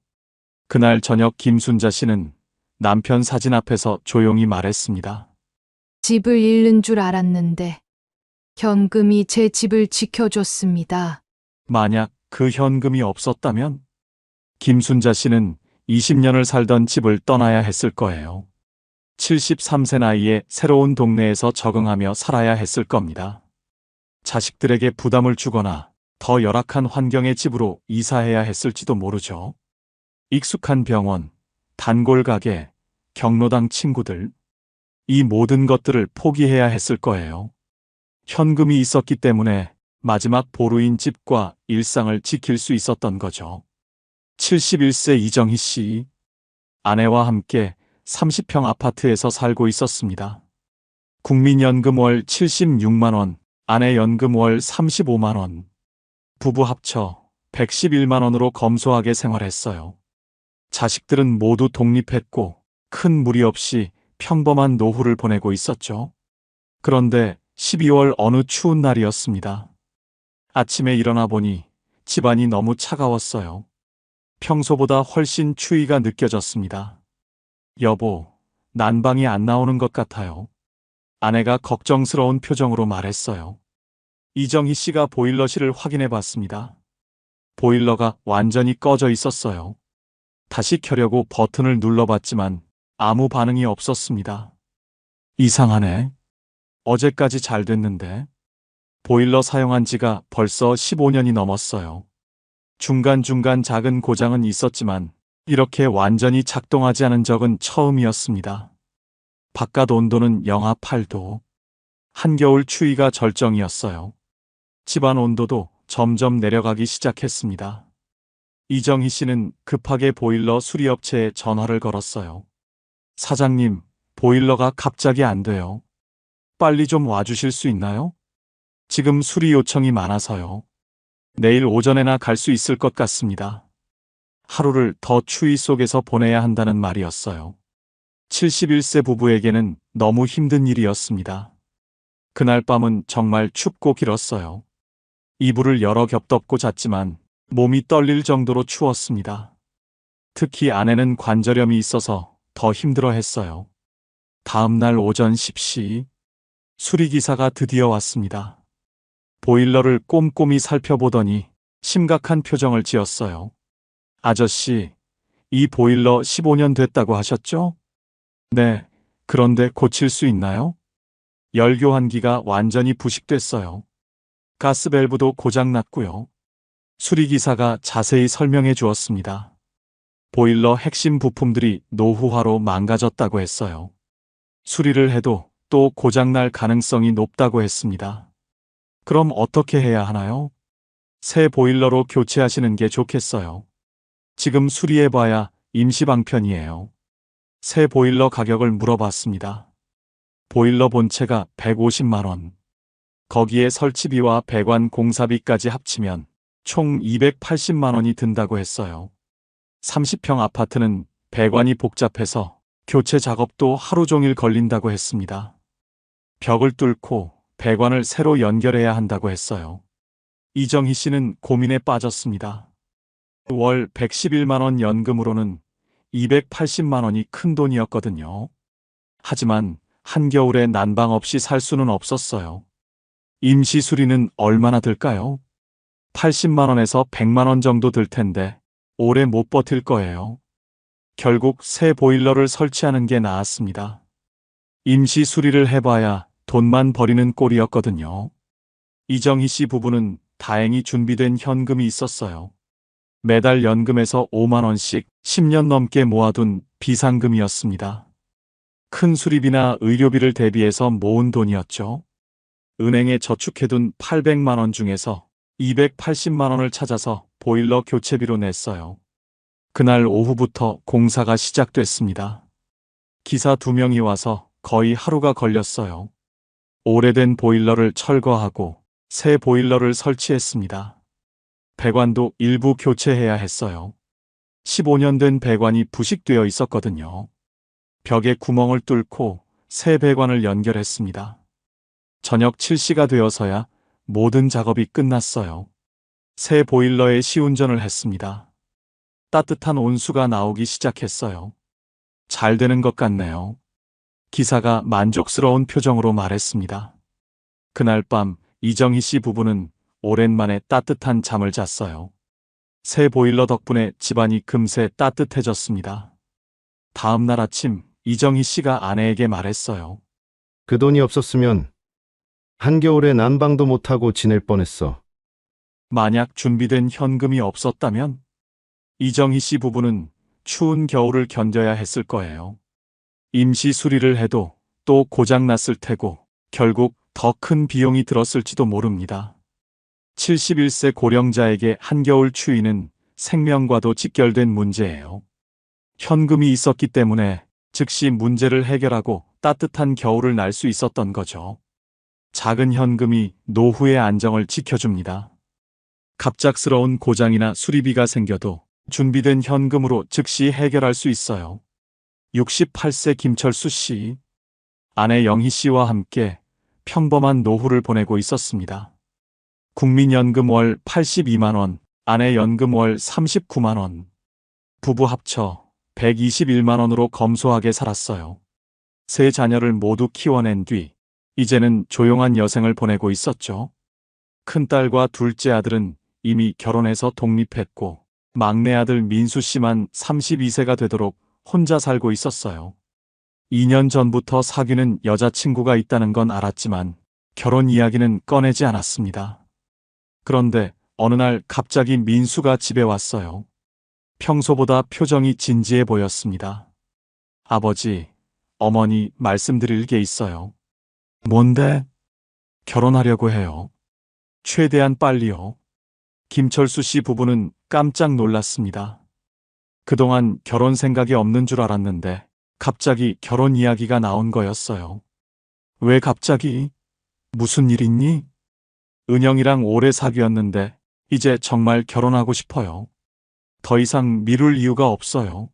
그날 저녁 김순자 씨는 남편 사진 앞에서 조용히 말했습니다. 집을 잃는 줄 알았는데 현금이 제 집을 지켜줬습니다. 만약 그 현금이 없었다면 김순자 씨는 20년을 살던 집을 떠나야 했을 거예요. 73세 나이에 새로운 동네에서 적응하며 살아야 했을 겁니다. 자식들에게 부담을 주거나 더 열악한 환경의 집으로 이사해야 했을지도 모르죠. 익숙한 병원, 단골 가게, 경로당 친구들, 이 모든 것들을 포기해야 했을 거예요. 현금이 있었기 때문에 마지막 보루인 집과 일상을 지킬 수 있었던 거죠. 71세 이정희 씨, 아내와 함께 30평 아파트에서 살고 있었습니다. 국민연금 월 76만 원, 아내 연금 월 35만 원, 부부 합쳐 111만 원으로 검소하게 생활했어요. 자식들은 모두 독립했고 큰 무리 없이 평범한 노후를 보내고 있었죠. 그런데 12월 어느 추운 날이었습니다. 아침에 일어나 보니 집안이 너무 차가웠어요. 평소보다 훨씬 추위가 느껴졌습니다. 여보, 난방이 안 나오는 것 같아요. 아내가 걱정스러운 표정으로 말했어요. 이정희 씨가 보일러실을 확인해 봤습니다. 보일러가 완전히 꺼져 있었어요. 다시 켜려고 버튼을 눌러봤지만 아무 반응이 없었습니다. 이상하네. 어제까지 잘 됐는데. 보일러 사용한 지가 벌써 15년이 넘었어요. 중간중간 작은 고장은 있었지만 이렇게 완전히 작동하지 않은 적은 처음이었습니다. 바깥 온도는 영하 8도. 한겨울 추위가 절정이었어요. 집안 온도도 점점 내려가기 시작했습니다. 이정희 씨는 급하게 보일러 수리업체에 전화를 걸었어요. 사장님, 보일러가 갑자기 안 돼요. 빨리 좀 와주실 수 있나요? 지금 수리 요청이 많아서요. 내일 오전에나 갈 수 있을 것 같습니다. 하루를 더 추위 속에서 보내야 한다는 말이었어요. 71세 부부에게는 너무 힘든 일이었습니다. 그날 밤은 정말 춥고 길었어요. 이불을 여러 겹 덮고 잤지만 몸이 떨릴 정도로 추웠습니다. 특히 아내는 관절염이 있어서 더 힘들어했어요. 다음 날 오전 10시 수리기사가 드디어 왔습니다. 보일러를 꼼꼼히 살펴보더니 심각한 표정을 지었어요. 아저씨, 이 보일러 15년 됐다고 하셨죠? 네, 그런데 고칠 수 있나요? 열교환기가 완전히 부식됐어요. 가스밸브도 고장났고요. 수리기사가 자세히 설명해 주었습니다. 보일러 핵심 부품들이 노후화로 망가졌다고 했어요. 수리를 해도 또 고장날 가능성이 높다고 했습니다. 그럼 어떻게 해야 하나요? 새 보일러로 교체하시는 게 좋겠어요. 지금 수리해봐야 임시방편이에요. 새 보일러 가격을 물어봤습니다. 보일러 본체가 150만 원. 거기에 설치비와 배관 공사비까지 합치면 총 280만 원이 든다고 했어요. 30평 아파트는 배관이 복잡해서 교체 작업도 하루 종일 걸린다고 했습니다. 벽을 뚫고 배관을 새로 연결해야 한다고 했어요. 이정희 씨는 고민에 빠졌습니다. 월 111만 원 연금으로는 280만 원이 큰 돈이었거든요. 하지만 한겨울에 난방 없이 살 수는 없었어요. 임시 수리는 얼마나 들까요? 80만 원에서 100만 원 정도 들 텐데 오래 못 버틸 거예요. 결국 새 보일러를 설치하는 게 나았습니다. 임시 수리를 해봐야 돈만 버리는 꼴이었거든요. 이정희 씨 부부는 다행히 준비된 현금이 있었어요. 매달 연금에서 5만 원씩 10년 넘게 모아둔 비상금이었습니다. 큰 수리비나 의료비를 대비해서 모은 돈이었죠. 은행에 저축해둔 800만 원 중에서 280만 원을 찾아서 보일러 교체비로 냈어요. 그날 오후부터 공사가 시작됐습니다. 기사 2명이 와서 거의 하루가 걸렸어요. 오래된 보일러를 철거하고 새 보일러를 설치했습니다. 배관도 일부 교체해야 했어요. 15년 된 배관이 부식되어 있었거든요. 벽에 구멍을 뚫고 새 배관을 연결했습니다. 저녁 7시가 되어서야 모든 작업이 끝났어요. 새 보일러에 시운전을 했습니다. 따뜻한 온수가 나오기 시작했어요. 잘 되는 것 같네요. 기사가 만족스러운 표정으로 말했습니다. 그날 밤 이정희 씨 부부는 오랜만에 따뜻한 잠을 잤어요. 새 보일러 덕분에 집안이 금세 따뜻해졌습니다. 다음 날 아침 이정희 씨가 아내에게 말했어요. 그 돈이 없었으면 한겨울에 난방도 못하고 지낼 뻔했어. 만약 준비된 현금이 없었다면 이정희 씨 부부는 추운 겨울을 견뎌야 했을 거예요. 임시 수리를 해도 또 고장났을 테고 결국 더 큰 비용이 들었을지도 모릅니다. 71세 고령자에게 한겨울 추위는 생명과도 직결된 문제예요. 현금이 있었기 때문에 즉시 문제를 해결하고 따뜻한 겨울을 날 수 있었던 거죠. 작은 현금이 노후의 안정을 지켜줍니다. 갑작스러운 고장이나 수리비가 생겨도 준비된 현금으로 즉시 해결할 수 있어요. 68세 김철수 씨, 아내 영희 씨와 함께 평범한 노후를 보내고 있었습니다. 국민연금 월 82만 원, 아내 연금 월 39만 원. 부부 합쳐 121만 원으로 검소하게 살았어요. 세 자녀를 모두 키워낸 뒤 이제는 조용한 여생을 보내고 있었죠. 큰딸과 둘째 아들은 이미 결혼해서 독립했고 막내 아들 민수 씨만 32세가 되도록 혼자 살고 있었어요. 2년 전부터 사귀는 여자친구가 있다는 건 알았지만 결혼 이야기는 꺼내지 않았습니다. 그런데 어느 날 갑자기 민수가 집에 왔어요. 평소보다 표정이 진지해 보였습니다. 아버지, 어머니 말씀드릴 게 있어요. 뭔데? 결혼하려고 해요. 최대한 빨리요. 김철수 씨 부부는 깜짝 놀랐습니다. 그동안 결혼 생각이 없는 줄 알았는데 갑자기 결혼 이야기가 나온 거였어요. 왜 갑자기? 무슨 일 있니? 은영이랑 오래 사귀었는데 이제 정말 결혼하고 싶어요. 더 이상 미룰 이유가 없어요.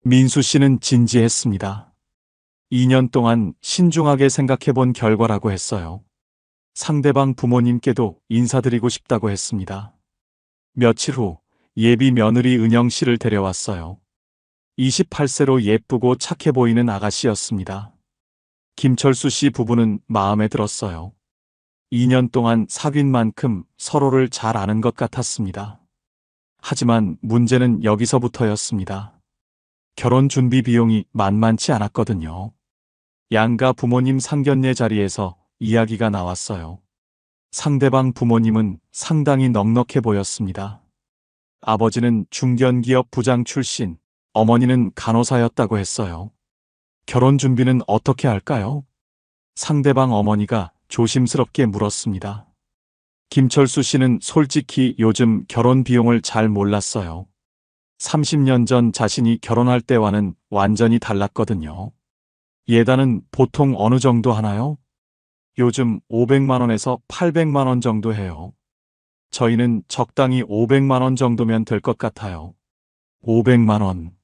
민수 씨는 진지했습니다. 2년 동안 신중하게 생각해 본 결과라고 했어요. 상대방 부모님께도 인사드리고 싶다고 했습니다. 며칠 후 예비 며느리 은영 씨를 데려왔어요. 28세로 예쁘고 착해 보이는 아가씨였습니다. 김철수 씨 부부는 마음에 들었어요. 2년 동안 사귄 만큼 서로를 잘 아는 것 같았습니다. 하지만 문제는 여기서부터였습니다. 결혼 준비 비용이 만만치 않았거든요. 양가 부모님 상견례 자리에서 이야기가 나왔어요. 상대방 부모님은 상당히 넉넉해 보였습니다. 아버지는 중견기업 부장 출신, 어머니는 간호사였다고 했어요. 결혼 준비는 어떻게 할까요? 상대방 어머니가 조심스럽게 물었습니다. 김철수 씨는 솔직히 요즘 결혼 비용을 잘 몰랐어요. 30년 전 자신이 결혼할 때와는 완전히 달랐거든요. 예단은 보통 어느 정도 하나요? 요즘 500만 원에서 800만 원 정도 해요. 저희는 적당히 500만 원 정도면 될 것 같아요. 500만 원.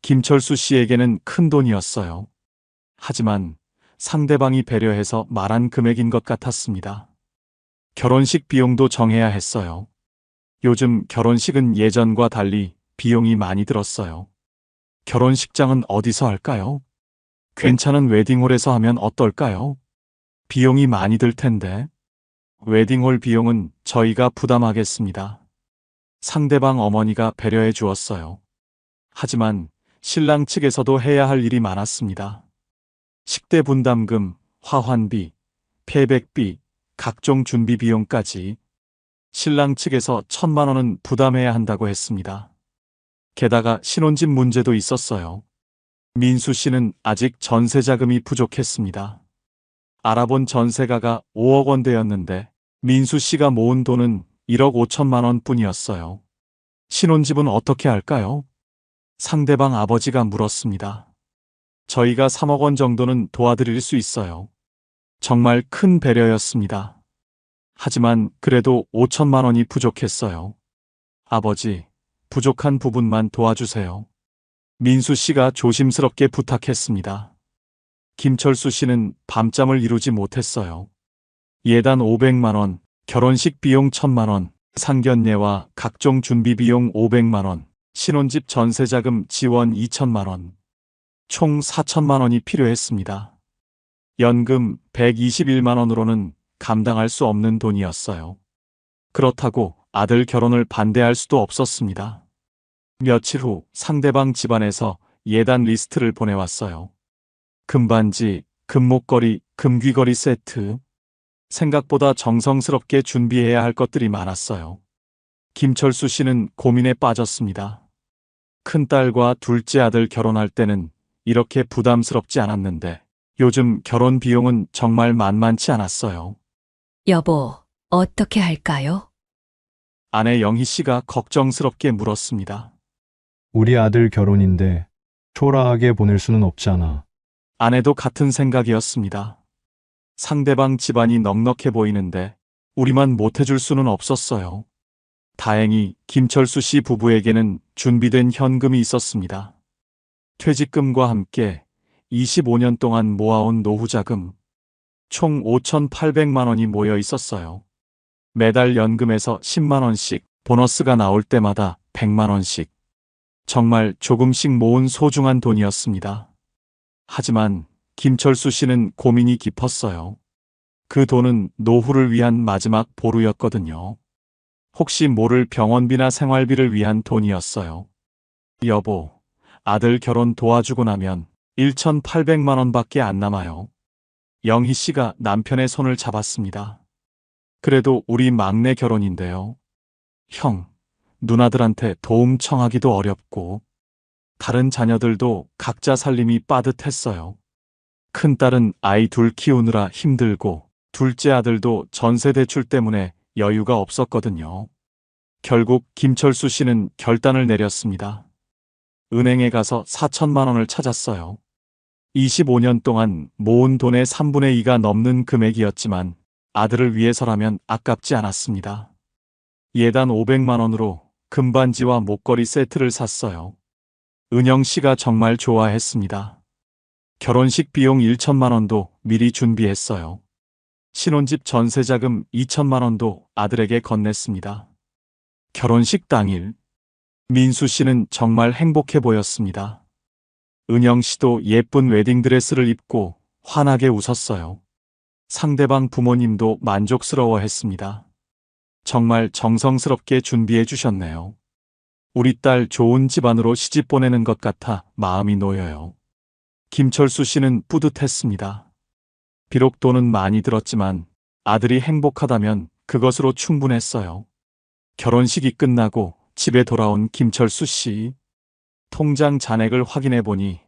김철수 씨에게는 큰 돈이었어요. 하지만 상대방이 배려해서 말한 금액인 것 같았습니다. 결혼식 비용도 정해야 했어요. 요즘 결혼식은 예전과 달리 비용이 많이 들었어요. 결혼식장은 어디서 할까요? 괜찮은 웨딩홀에서 하면 어떨까요? 비용이 많이 들 텐데. 웨딩홀 비용은 저희가 부담하겠습니다. 상대방 어머니가 배려해 주었어요. 하지만 신랑 측에서도 해야 할 일이 많았습니다. 식대 분담금, 화환비, 폐백비, 각종 준비 비용까지 신랑 측에서 1,000만 원은 부담해야 한다고 했습니다. 게다가 신혼집 문제도 있었어요. 민수 씨는 아직 전세 자금이 부족했습니다. 알아본 전세가가 5억 원대였는데 민수 씨가 모은 돈은 1억 5천만 원 뿐이었어요. 신혼집은 어떻게 할까요? 상대방 아버지가 물었습니다. 저희가 3억 원 정도는 도와드릴 수 있어요. 정말 큰 배려였습니다. 하지만 그래도 5천만 원이 부족했어요. 아버지, 부족한 부분만 도와주세요. 민수 씨가 조심스럽게 부탁했습니다. 김철수 씨는 밤잠을 이루지 못했어요. 예단 500만 원, 결혼식 비용 1,000만 원, 상견례와 각종 준비 비용 500만 원, 신혼집 전세자금 지원 2천만 원, 총 4천만 원이 필요했습니다. 연금 121만 원으로는 감당할 수 없는 돈이었어요. 그렇다고 아들 결혼을 반대할 수도 없었습니다. 며칠 후 상대방 집안에서 예단 리스트를 보내왔어요. 금반지, 금목걸이, 금귀걸이 세트. 생각보다 정성스럽게 준비해야 할 것들이 많았어요. 김철수 씨는 고민에 빠졌습니다. 큰딸과 둘째 아들 결혼할 때는 이렇게 부담스럽지 않았는데 요즘 결혼 비용은 정말 만만치 않았어요. 여보, 어떻게 할까요? 아내 영희 씨가 걱정스럽게 물었습니다. 우리 아들 결혼인데 초라하게 보낼 수는 없잖아. 아내도 같은 생각이었습니다. 상대방 집안이 넉넉해 보이는데 우리만 못해줄 수는 없었어요. 다행히 김철수 씨 부부에게는 준비된 현금이 있었습니다. 퇴직금과 함께 25년 동안 모아온 노후자금, 총 5,800만 원이 모여 있었어요. 매달 연금에서 10만 원씩, 보너스가 나올 때마다 100만 원씩. 정말 조금씩 모은 소중한 돈이었습니다. 하지만 김철수 씨는 고민이 깊었어요. 그 돈은 노후를 위한 마지막 보루였거든요. 혹시 모를 병원비나 생활비를 위한 돈이었어요. 여보, 아들 결혼 도와주고 나면 1,800만 원밖에 안 남아요. 영희 씨가 남편의 손을 잡았습니다. 그래도 우리 막내 결혼인데요. 형, 누나들한테 도움 청하기도 어렵고 다른 자녀들도 각자 살림이 빠듯했어요. 큰딸은 아이 둘 키우느라 힘들고 둘째 아들도 전세 대출 때문에 여유가 없었거든요. 결국 김철수 씨는 결단을 내렸습니다. 은행에 가서 4천만 원을 찾았어요. 25년 동안 모은 돈의 3분의 2가 넘는 금액이었지만 아들을 위해서라면 아깝지 않았습니다. 예단 500만 원으로 금반지와 목걸이 세트를 샀어요. 은영 씨가 정말 좋아했습니다. 결혼식 비용 1천만 원도 미리 준비했어요. 신혼집 전세자금 2천만 원도 아들에게 건넸습니다. 결혼식 당일, 민수 씨는 정말 행복해 보였습니다. 은영 씨도 예쁜 웨딩드레스를 입고 환하게 웃었어요. 상대방 부모님도 만족스러워 했습니다. 정말 정성스럽게 준비해 주셨네요. 우리 딸 좋은 집안으로 시집 보내는 것 같아 마음이 놓여요. 김철수 씨는 뿌듯했습니다. 비록 돈은 많이 들었지만 아들이 행복하다면 그것으로 충분했어요. 결혼식이 끝나고 집에 돌아온 김철수 씨. 통장 잔액을 확인해 보니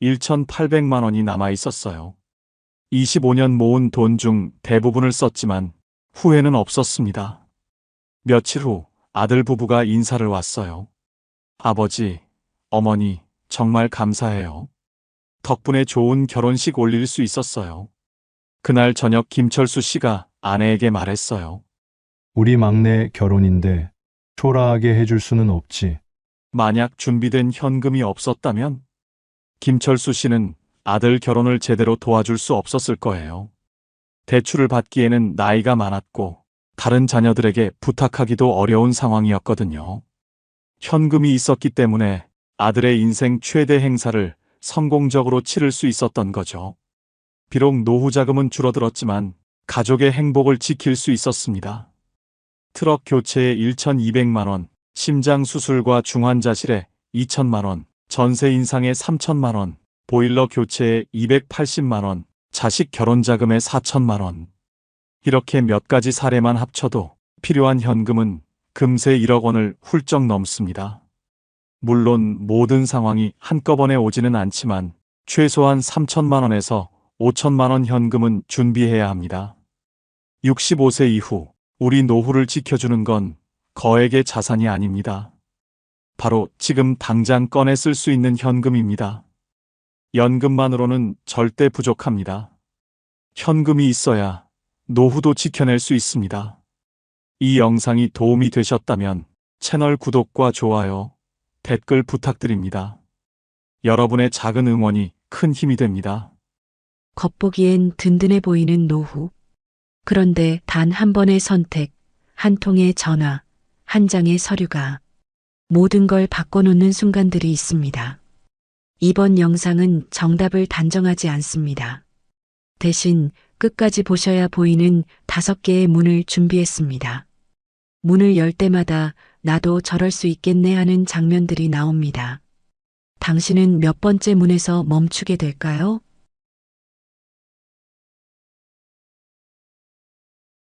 1,800만 원이 남아 있었어요. 25년 모은 돈 중 대부분을 썼지만 후회는 없었습니다. 며칠 후 아들 부부가 인사를 왔어요. 아버지, 어머니, 정말 감사해요. 덕분에 좋은 결혼식 올릴 수 있었어요. 그날 저녁 김철수 씨가 아내에게 말했어요. 우리 막내 결혼인데 초라하게 해줄 수는 없지. 만약 준비된 현금이 없었다면 김철수 씨는 아들 결혼을 제대로 도와줄 수 없었을 거예요. 대출을 받기에는 나이가 많았고 다른 자녀들에게 부탁하기도 어려운 상황이었거든요. 현금이 있었기 때문에 아들의 인생 최대 행사를 성공적으로 치를 수 있었던 거죠. 비록 노후 자금은 줄어들었지만 가족의 행복을 지킬 수 있었습니다. 트럭 교체에 1,200만 원, 심장 수술과 중환자실에 2천만 원, 전세 인상에 3천만 원, 보일러 교체에 280만 원, 자식 결혼 자금에 4천만 원. 이렇게 몇 가지 사례만 합쳐도 필요한 현금은 금세 1억 원을 훌쩍 넘습니다. 물론 모든 상황이 한꺼번에 오지는 않지만 최소한 3천만 원에서 5천만 원 현금은 준비해야 합니다. 65세 이후 우리 노후를 지켜주는 건 거액의 자산이 아닙니다. 바로 지금 당장 꺼내 쓸 수 있는 현금입니다. 연금만으로는 절대 부족합니다. 현금이 있어야 노후도 지켜낼 수 있습니다. 이 영상이 도움이 되셨다면 채널 구독과 좋아요, 댓글 부탁드립니다. 여러분의 작은 응원이 큰 힘이 됩니다. 겉보기엔 든든해 보이는 노후. 그런데 단 한 번의 선택, 한 통의 전화, 한 장의 서류가 모든 걸 바꿔놓는 순간들이 있습니다. 이번 영상은 정답을 단정하지 않습니다. 대신 끝까지 보셔야 보이는 5개의 문을 준비했습니다. 문을 열 때마다 나도 저럴 수 있겠네 하는 장면들이 나옵니다. 당신은 몇 번째 문에서 멈추게 될까요?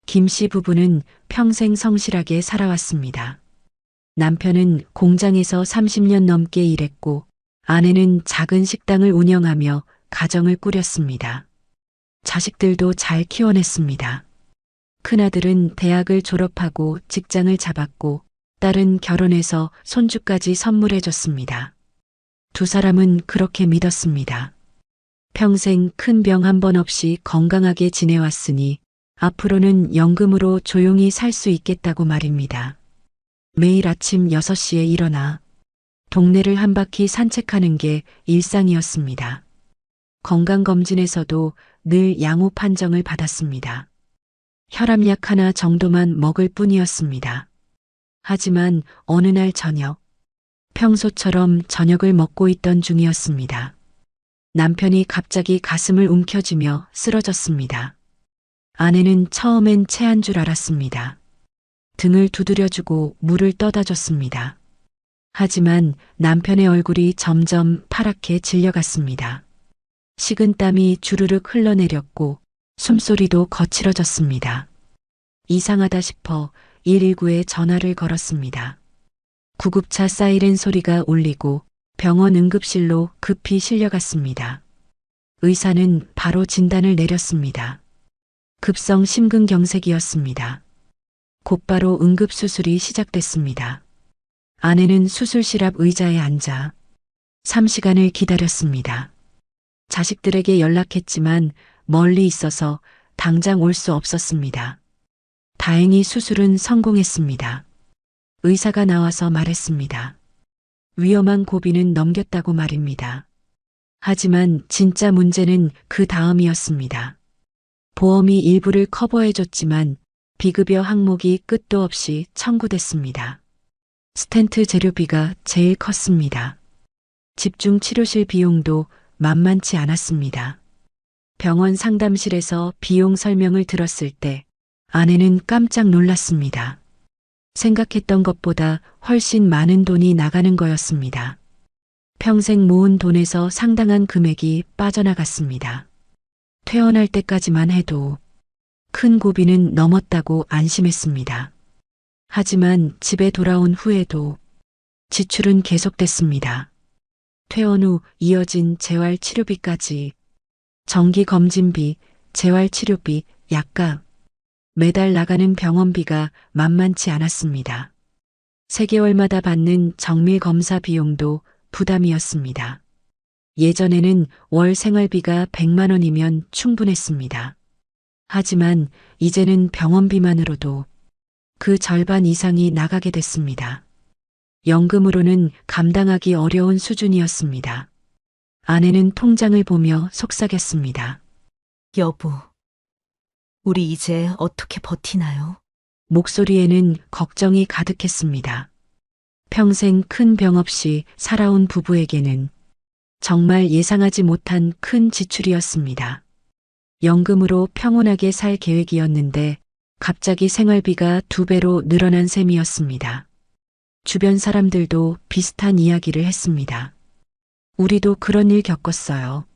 김 씨 부부는 평생 성실하게 살아왔습니다. 남편은 공장에서 30년 넘게 일했고 아내는 작은 식당을 운영하며 가정을 꾸렸습니다. 자식들도 잘 키워냈습니다. 큰아들은 대학을 졸업하고 직장을 잡았고 딸은 결혼해서 손주까지 선물해줬습니다. 두 사람은 그렇게 믿었습니다. 평생 큰 병 한 번 없이 건강하게 지내왔으니 앞으로는 연금으로 조용히 살 수 있겠다고 말입니다. 매일 아침 6시에 일어나 동네를 한 바퀴 산책하는 게 일상이었습니다. 건강검진에서도 늘 양호 판정을 받았습니다. 혈압약 하나 정도만 먹을 뿐이었습니다. 하지만 어느 날 저녁, 평소처럼 저녁을 먹고 있던 중이었습니다. 남편이 갑자기 가슴을 움켜쥐며 쓰러졌습니다. 아내는 처음엔 체한 줄 알았습니다. 등을 두드려주고 물을 떠다 줬습니다. 하지만 남편의 얼굴이 점점 파랗게 질려갔습니다. 식은땀이 주르륵 흘러내렸고 숨소리도 거칠어졌습니다. 이상하다 싶어 119에 전화를 걸었습니다. 구급차 사이렌 소리가 울리고 병원 응급실로 급히 실려갔습니다. 의사는 바로 진단을 내렸습니다. 급성 심근경색이었습니다. 곧바로 응급수술이 시작됐습니다. 아내는 수술실 앞 의자에 앉아 3시간을 기다렸습니다. 자식들에게 연락했지만 멀리 있어서 당장 올 수 없었습니다. 다행히 수술은 성공했습니다. 의사가 나와서 말했습니다. 위험한 고비는 넘겼다고 말입니다. 하지만 진짜 문제는 그 다음이었습니다. 보험이 일부를 커버해줬지만 비급여 항목이 끝도 없이 청구됐습니다. 스텐트 재료비가 제일 컸습니다. 집중 치료실 비용도 만만치 않았습니다. 병원 상담실에서 비용 설명을 들었을 때 아내는 깜짝 놀랐습니다. 생각했던 것보다 훨씬 많은 돈이 나가는 거였습니다. 평생 모은 돈에서 상당한 금액이 빠져나갔습니다. 퇴원할 때까지만 해도 큰 고비는 넘었다고 안심했습니다. 하지만 집에 돌아온 후에도 지출은 계속됐습니다. 퇴원 후 이어진 재활치료비까지 정기검진비, 재활치료비, 약값, 매달 나가는 병원비가 만만치 않았습니다. 3개월마다 받는 정밀검사 비용도 부담이었습니다. 예전에는 월 생활비가 100만 원이면 충분했습니다. 하지만 이제는 병원비만으로도 그 절반 이상이 나가게 됐습니다. 연금으로는 감당하기 어려운 수준이었습니다. 아내는 통장을 보며 속삭였습니다. 여보, 우리 이제 어떻게 버티나요? 목소리에는 걱정이 가득했습니다. 평생 큰 병 없이 살아온 부부에게는 정말 예상하지 못한 큰 지출이었습니다. 연금으로 평온하게 살 계획이었는데 갑자기 생활비가 2배로 늘어난 셈이었습니다. 주변 사람들도 비슷한 이야기를 했습니다. 우리도 그런 일 겪었어요.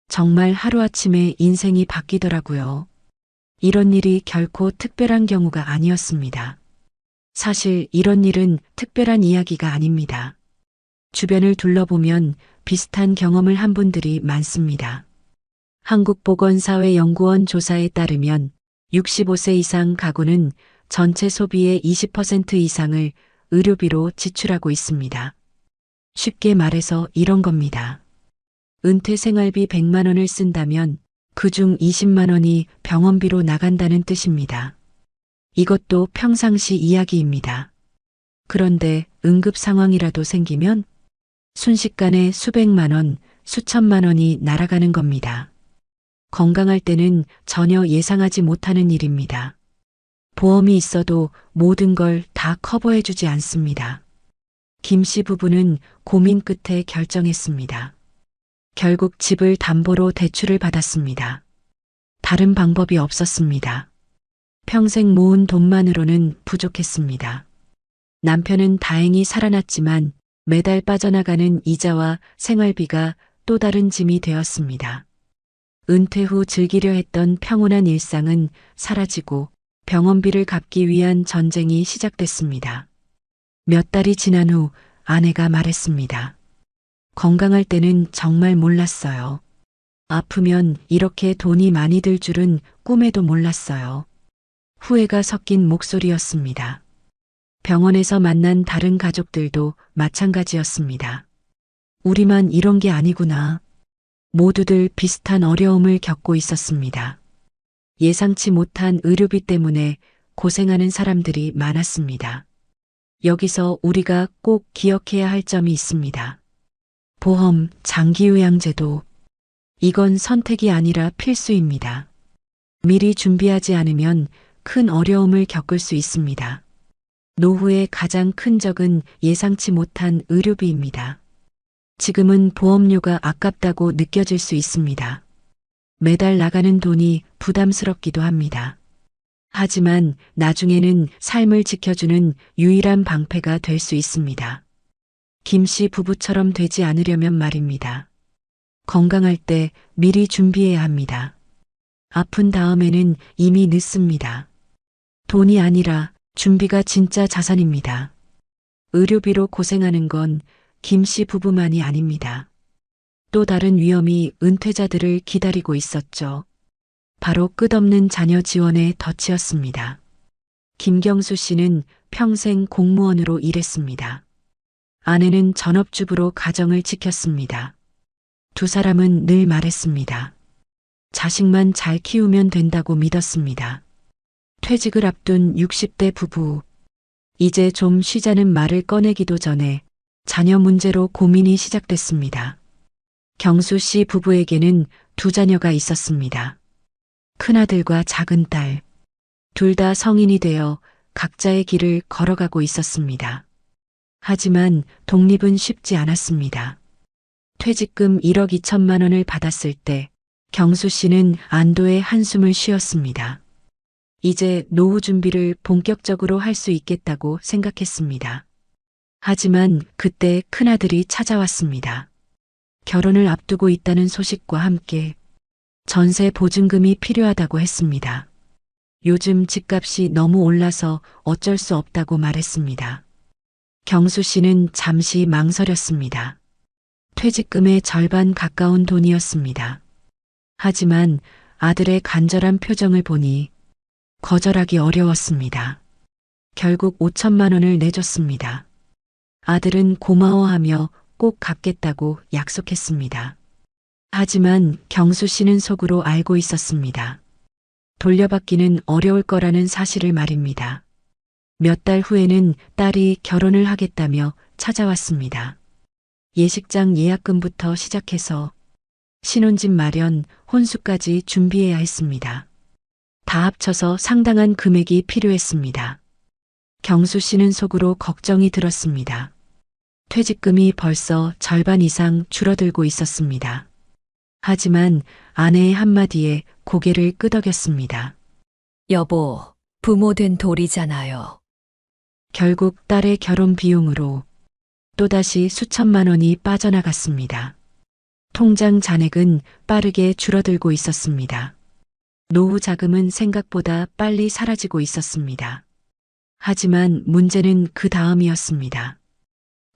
정말 하루아침에 인생이 바뀌더라고요. 이런 일이 결코 특별한 경우가 아니었습니다. 사실 이런 일은 특별한 이야기가 아닙니다. 주변을 둘러보면 비슷한 경험을 한 분들이 많습니다. 한국보건사회연구원 조사에 따르면 65세 이상 가구는 전체 소비의 20% 이상을 의료비로 지출하고 있습니다. 쉽게 말해서 이런 겁니다. 은퇴 생활비 100만 원을 쓴다면 그중 20만 원이 병원비로 나간다는 뜻입니다. 이것도 평상시 이야기입니다. 그런데 응급 상황이라도 생기면 순식간에 수백만 원, 수천만 원이 날아가는 겁니다. 건강할 때는 전혀 예상하지 못하는 일입니다. 보험이 있어도 모든 걸 다 커버해주지 않습니다. 김 씨 부부는 고민 끝에 결정했습니다. 결국 집을 담보로 대출을 받았습니다. 다른 방법이 없었습니다. 평생 모은 돈만으로는 부족했습니다. 남편은 다행히 살아났지만 매달 빠져나가는 이자와 생활비가 또 다른 짐이 되었습니다. 은퇴 후 즐기려 했던 평온한 일상은 사라지고 병원비를 갚기 위한 전쟁이 시작됐습니다. 몇 달이 지난 후 아내가 말했습니다. 건강할 때는 정말 몰랐어요. 아프면 이렇게 돈이 많이 들 줄은 꿈에도 몰랐어요. 후회가 섞인 목소리였습니다. 병원에서 만난 다른 가족들도 마찬가지였습니다. 우리만 이런 게 아니구나. 모두들 비슷한 어려움을 겪고 있었습니다. 예상치 못한 의료비 때문에 고생하는 사람들이 많았습니다. 여기서 우리가 꼭 기억해야 할 점이 있습니다. 보험, 장기요양제도. 이건 선택이 아니라 필수입니다. 미리 준비하지 않으면 큰 어려움을 겪을 수 있습니다. 노후의 가장 큰 적은 예상치 못한 의료비입니다. 지금은 보험료가 아깝다고 느껴질 수 있습니다. 매달 나가는 돈이 부담스럽기도 합니다. 하지만 나중에는 삶을 지켜주는 유일한 방패가 될 수 있습니다. 김 씨 부부처럼 되지 않으려면 말입니다. 건강할 때 미리 준비해야 합니다. 아픈 다음에는 이미 늦습니다. 돈이 아니라 준비가 진짜 자산입니다. 의료비로 고생하는 건 김 씨 부부만이 아닙니다. 또 다른 위험이 은퇴자들을 기다리고 있었죠. 바로 끝없는 자녀 지원의 덫이었습니다. 김경수 씨는 평생 공무원으로 일했습니다. 아내는 전업주부로 가정을 지켰습니다. 두 사람은 늘 말했습니다. 자식만 잘 키우면 된다고 믿었습니다. 퇴직을 앞둔 60대 부부. 이제 좀 쉬자는 말을 꺼내기도 전에 자녀 문제로 고민이 시작됐습니다. 경수 씨 부부에게는 두 자녀가 있었습니다. 큰아들과 작은딸. 둘 다 성인이 되어 각자의 길을 걸어가고 있었습니다. 하지만 독립은 쉽지 않았습니다. 퇴직금 1억 2천만 원을 받았을 때 경수 씨는 안도의 한숨을 쉬었습니다. 이제 노후 준비를 본격적으로 할 수 있겠다고 생각했습니다. 하지만 그때 큰아들이 찾아왔습니다. 결혼을 앞두고 있다는 소식과 함께 전세 보증금이 필요하다고 했습니다. 요즘 집값이 너무 올라서 어쩔 수 없다고 말했습니다. 경수 씨는 잠시 망설였습니다. 퇴직금의 절반 가까운 돈이었습니다. 하지만 아들의 간절한 표정을 보니 거절하기 어려웠습니다. 결국 5천만 원을 내줬습니다. 아들은 고마워하며 꼭 갚겠다고 약속했습니다. 하지만 경수 씨는 속으로 알고 있었습니다. 돌려받기는 어려울 거라는 사실을 말입니다. 몇 달 후에는 딸이 결혼을 하겠다며 찾아왔습니다. 예식장 예약금부터 시작해서 신혼집 마련, 혼수까지 준비해야 했습니다. 다 합쳐서 상당한 금액이 필요했습니다. 경수 씨는 속으로 걱정이 들었습니다. 퇴직금이 벌써 절반 이상 줄어들고 있었습니다. 하지만 아내의 한마디에 고개를 끄덕였습니다. 여보, 부모 된 돌이잖아요. 결국 딸의 결혼 비용으로 또다시 수천만 원이 빠져나갔습니다. 통장 잔액은 빠르게 줄어들고 있었습니다. 노후 자금은 생각보다 빨리 사라지고 있었습니다. 하지만 문제는 그 다음이었습니다.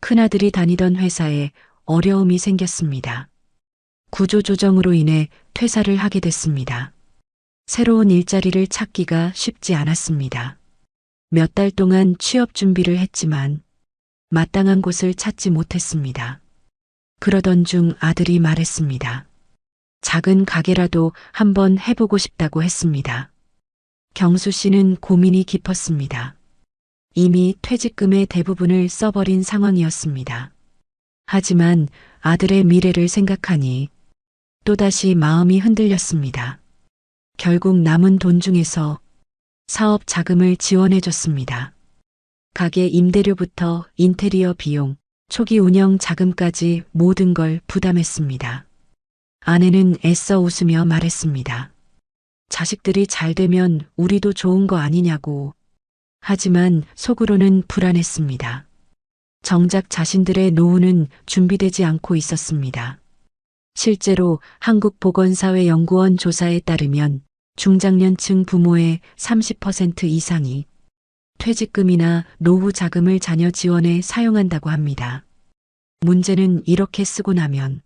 큰아들이 다니던 회사에 어려움이 생겼습니다. 구조조정으로 인해 퇴사를 하게 됐습니다. 새로운 일자리를 찾기가 쉽지 않았습니다. 몇 달 동안 취업 준비를 했지만 마땅한 곳을 찾지 못했습니다. 그러던 중 아들이 말했습니다. 작은 가게라도 한번 해보고 싶다고 했습니다. 경수 씨는 고민이 깊었습니다. 이미 퇴직금의 대부분을 써버린 상황이었습니다. 하지만 아들의 미래를 생각하니 또다시 마음이 흔들렸습니다. 결국 남은 돈 중에서 사업 자금을 지원해줬습니다. 가게 임대료부터 인테리어 비용, 초기 운영 자금까지 모든 걸 부담했습니다. 아내는 애써 웃으며 말했습니다. 자식들이 잘 되면 우리도 좋은 거 아니냐고. 하지만 속으로는 불안했습니다. 정작 자신들의 노후는 준비되지 않고 있었습니다. 실제로 한국보건사회연구원 조사에 따르면 중장년층 부모의 30% 이상이 퇴직금이나 노후 자금을 자녀 지원에 사용한다고 합니다. 문제는 이렇게 쓰고 나면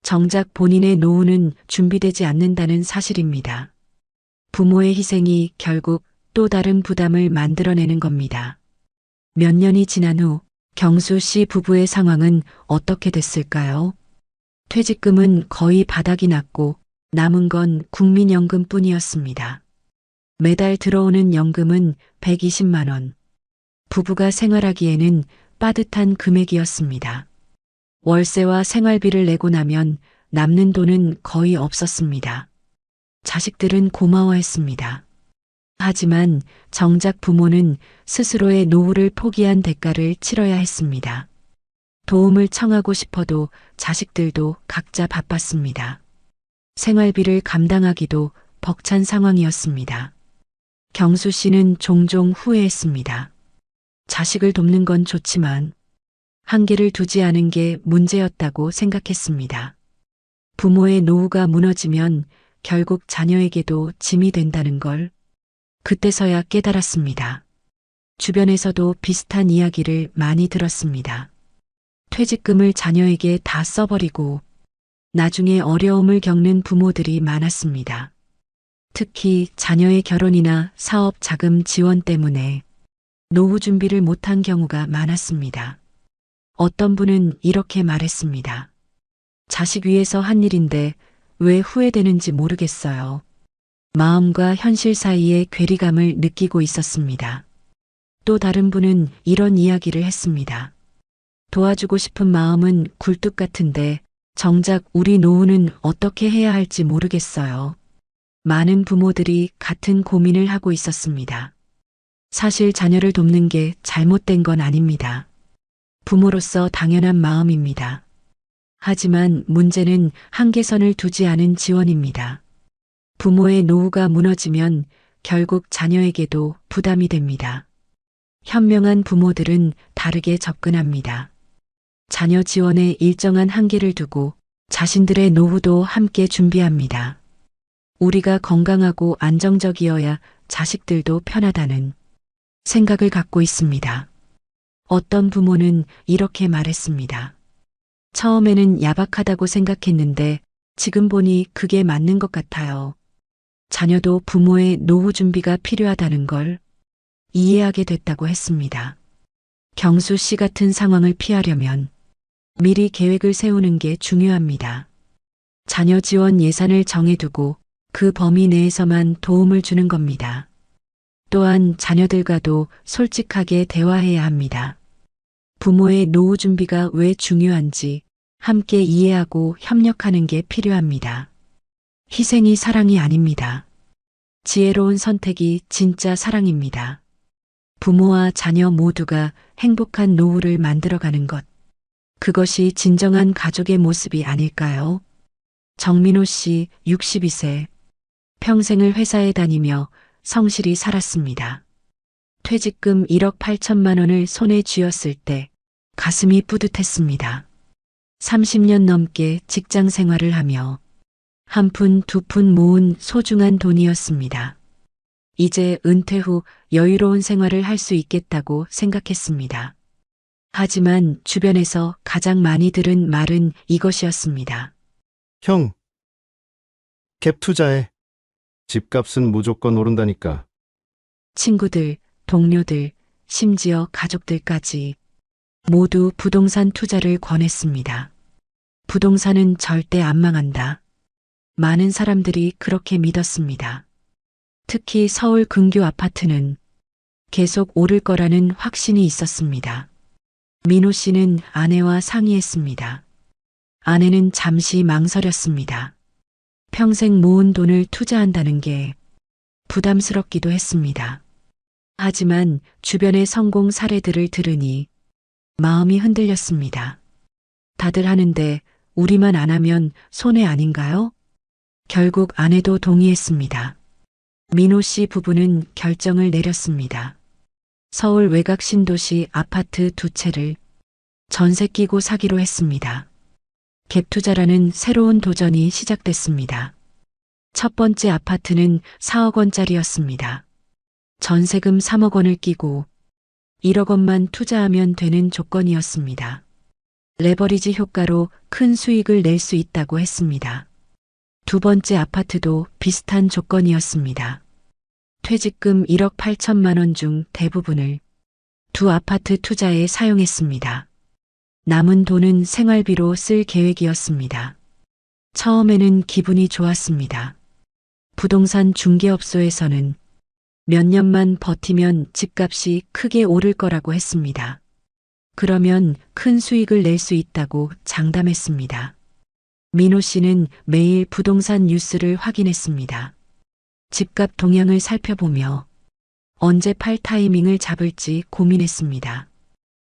정작 본인의 노후는 준비되지 않는다는 사실입니다. 부모의 희생이 결국 또 다른 부담을 만들어내는 겁니다. 몇 년이 지난 후 경수 씨 부부의 상황은 어떻게 됐을까요? 퇴직금은 거의 바닥이 났고 남은 건 국민연금뿐이었습니다. 매달 들어오는 연금은 120만 원. 부부가 생활하기에는 빠듯한 금액이었습니다. 월세와 생활비를 내고 나면 남는 돈은 거의 없었습니다. 자식들은 고마워했습니다. 하지만 정작 부모는 스스로의 노후를 포기한 대가를 치러야 했습니다. 도움을 청하고 싶어도 자식들도 각자 바빴습니다. 생활비를 감당하기도 벅찬 상황이었습니다. 경수 씨는 종종 후회했습니다. 자식을 돕는 건 좋지만 한계를 두지 않은 게 문제였다고 생각했습니다. 부모의 노후가 무너지면 결국 자녀에게도 짐이 된다는 걸 그때서야 깨달았습니다. 주변에서도 비슷한 이야기를 많이 들었습니다. 퇴직금을 자녀에게 다 써버리고 나중에 어려움을 겪는 부모들이 많았습니다. 특히 자녀의 결혼이나 사업 자금 지원 때문에 노후 준비를 못한 경우가 많았습니다. 어떤 분은 이렇게 말했습니다. 자식 위해서 한 일인데 왜 후회되는지 모르겠어요. 마음과 현실 사이의 괴리감을 느끼고 있었습니다. 또 다른 분은 이런 이야기를 했습니다. 도와주고 싶은 마음은 굴뚝 같은데 정작 우리 노후는 어떻게 해야 할지 모르겠어요. 많은 부모들이 같은 고민을 하고 있었습니다. 사실 자녀를 돕는 게 잘못된 건 아닙니다. 부모로서 당연한 마음입니다. 하지만 문제는 한계선을 두지 않은 지원입니다. 부모의 노후가 무너지면 결국 자녀에게도 부담이 됩니다. 현명한 부모들은 다르게 접근합니다. 자녀 지원에 일정한 한계를 두고 자신들의 노후도 함께 준비합니다. 우리가 건강하고 안정적이어야 자식들도 편하다는 생각을 갖고 있습니다. 어떤 부모는 이렇게 말했습니다. 처음에는 야박하다고 생각했는데 지금 보니 그게 맞는 것 같아요. 자녀도 부모의 노후 준비가 필요하다는 걸 이해하게 됐다고 했습니다. 경수 씨 같은 상황을 피하려면 미리 계획을 세우는 게 중요합니다. 자녀 지원 예산을 정해두고 그 범위 내에서만 도움을 주는 겁니다. 또한 자녀들과도 솔직하게 대화해야 합니다. 부모의 노후 준비가 왜 중요한지 함께 이해하고 협력하는 게 필요합니다. 희생이 사랑이 아닙니다. 지혜로운 선택이 진짜 사랑입니다. 부모와 자녀 모두가 행복한 노후를 만들어가는 것. 그것이 진정한 가족의 모습이 아닐까요? 정민호 씨 62세. 평생을 회사에 다니며 성실히 살았습니다. 퇴직금 1억 8천만 원을 손에 쥐었을 때 가슴이 뿌듯했습니다. 30년 넘게 직장 생활을 하며 한 푼 두 푼 모은 소중한 돈이었습니다. 이제 은퇴 후 여유로운 생활을 할 수 있겠다고 생각했습니다. 하지만 주변에서 가장 많이 들은 말은 이것이었습니다. 형, 갭 투자해. 집값은 무조건 오른다니까. 친구들, 동료들, 심지어 가족들까지 모두 부동산 투자를 권했습니다. 부동산은 절대 안 망한다. 많은 사람들이 그렇게 믿었습니다. 특히 서울 근교 아파트는 계속 오를 거라는 확신이 있었습니다. 민호 씨는 아내와 상의했습니다. 아내는 잠시 망설였습니다. 평생 모은 돈을 투자한다는 게 부담스럽기도 했습니다. 하지만 주변의 성공 사례들을 들으니 마음이 흔들렸습니다. 다들 하는데 우리만 안 하면 손해 아닌가요? 결국 아내도 동의했습니다. 민호 씨 부부는 결정을 내렸습니다. 서울 외곽 신도시 아파트 2채를 전세 끼고 사기로 했습니다. 갭 투자라는 새로운 도전이 시작됐습니다. 첫 번째 아파트는 4억 원짜리였습니다. 전세금 3억 원을 끼고 1억 원만 투자하면 되는 조건이었습니다. 레버리지 효과로 큰 수익을 낼 수 있다고 했습니다. 두 번째 아파트도 비슷한 조건이었습니다. 퇴직금 1억 8천만 원 중 대부분을 두 아파트 투자에 사용했습니다. 남은 돈은 생활비로 쓸 계획이었습니다. 처음에는 기분이 좋았습니다. 부동산 중개업소에서는 몇 년만 버티면 집값이 크게 오를 거라고 했습니다. 그러면 큰 수익을 낼 수 있다고 장담했습니다. 민호 씨는 매일 부동산 뉴스를 확인했습니다. 집값 동향을 살펴보며 언제 팔 타이밍을 잡을지 고민했습니다.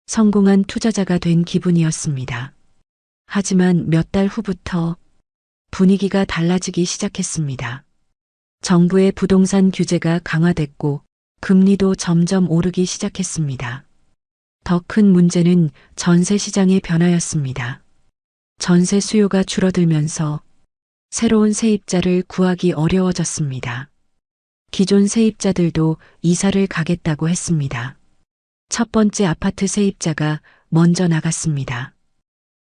성공한 투자자가 된 기분이었습니다. 하지만 몇 달 후부터 분위기가 달라지기 시작했습니다. 정부의 부동산 규제가 강화됐고 금리도 점점 오르기 시작했습니다. 더 큰 문제는 전세 시장의 변화였습니다. 전세 수요가 줄어들면서 새로운 세입자를 구하기 어려워졌습니다. 기존 세입자들도 이사를 가겠다고 했습니다. 첫 번째 아파트 세입자가 먼저 나갔습니다.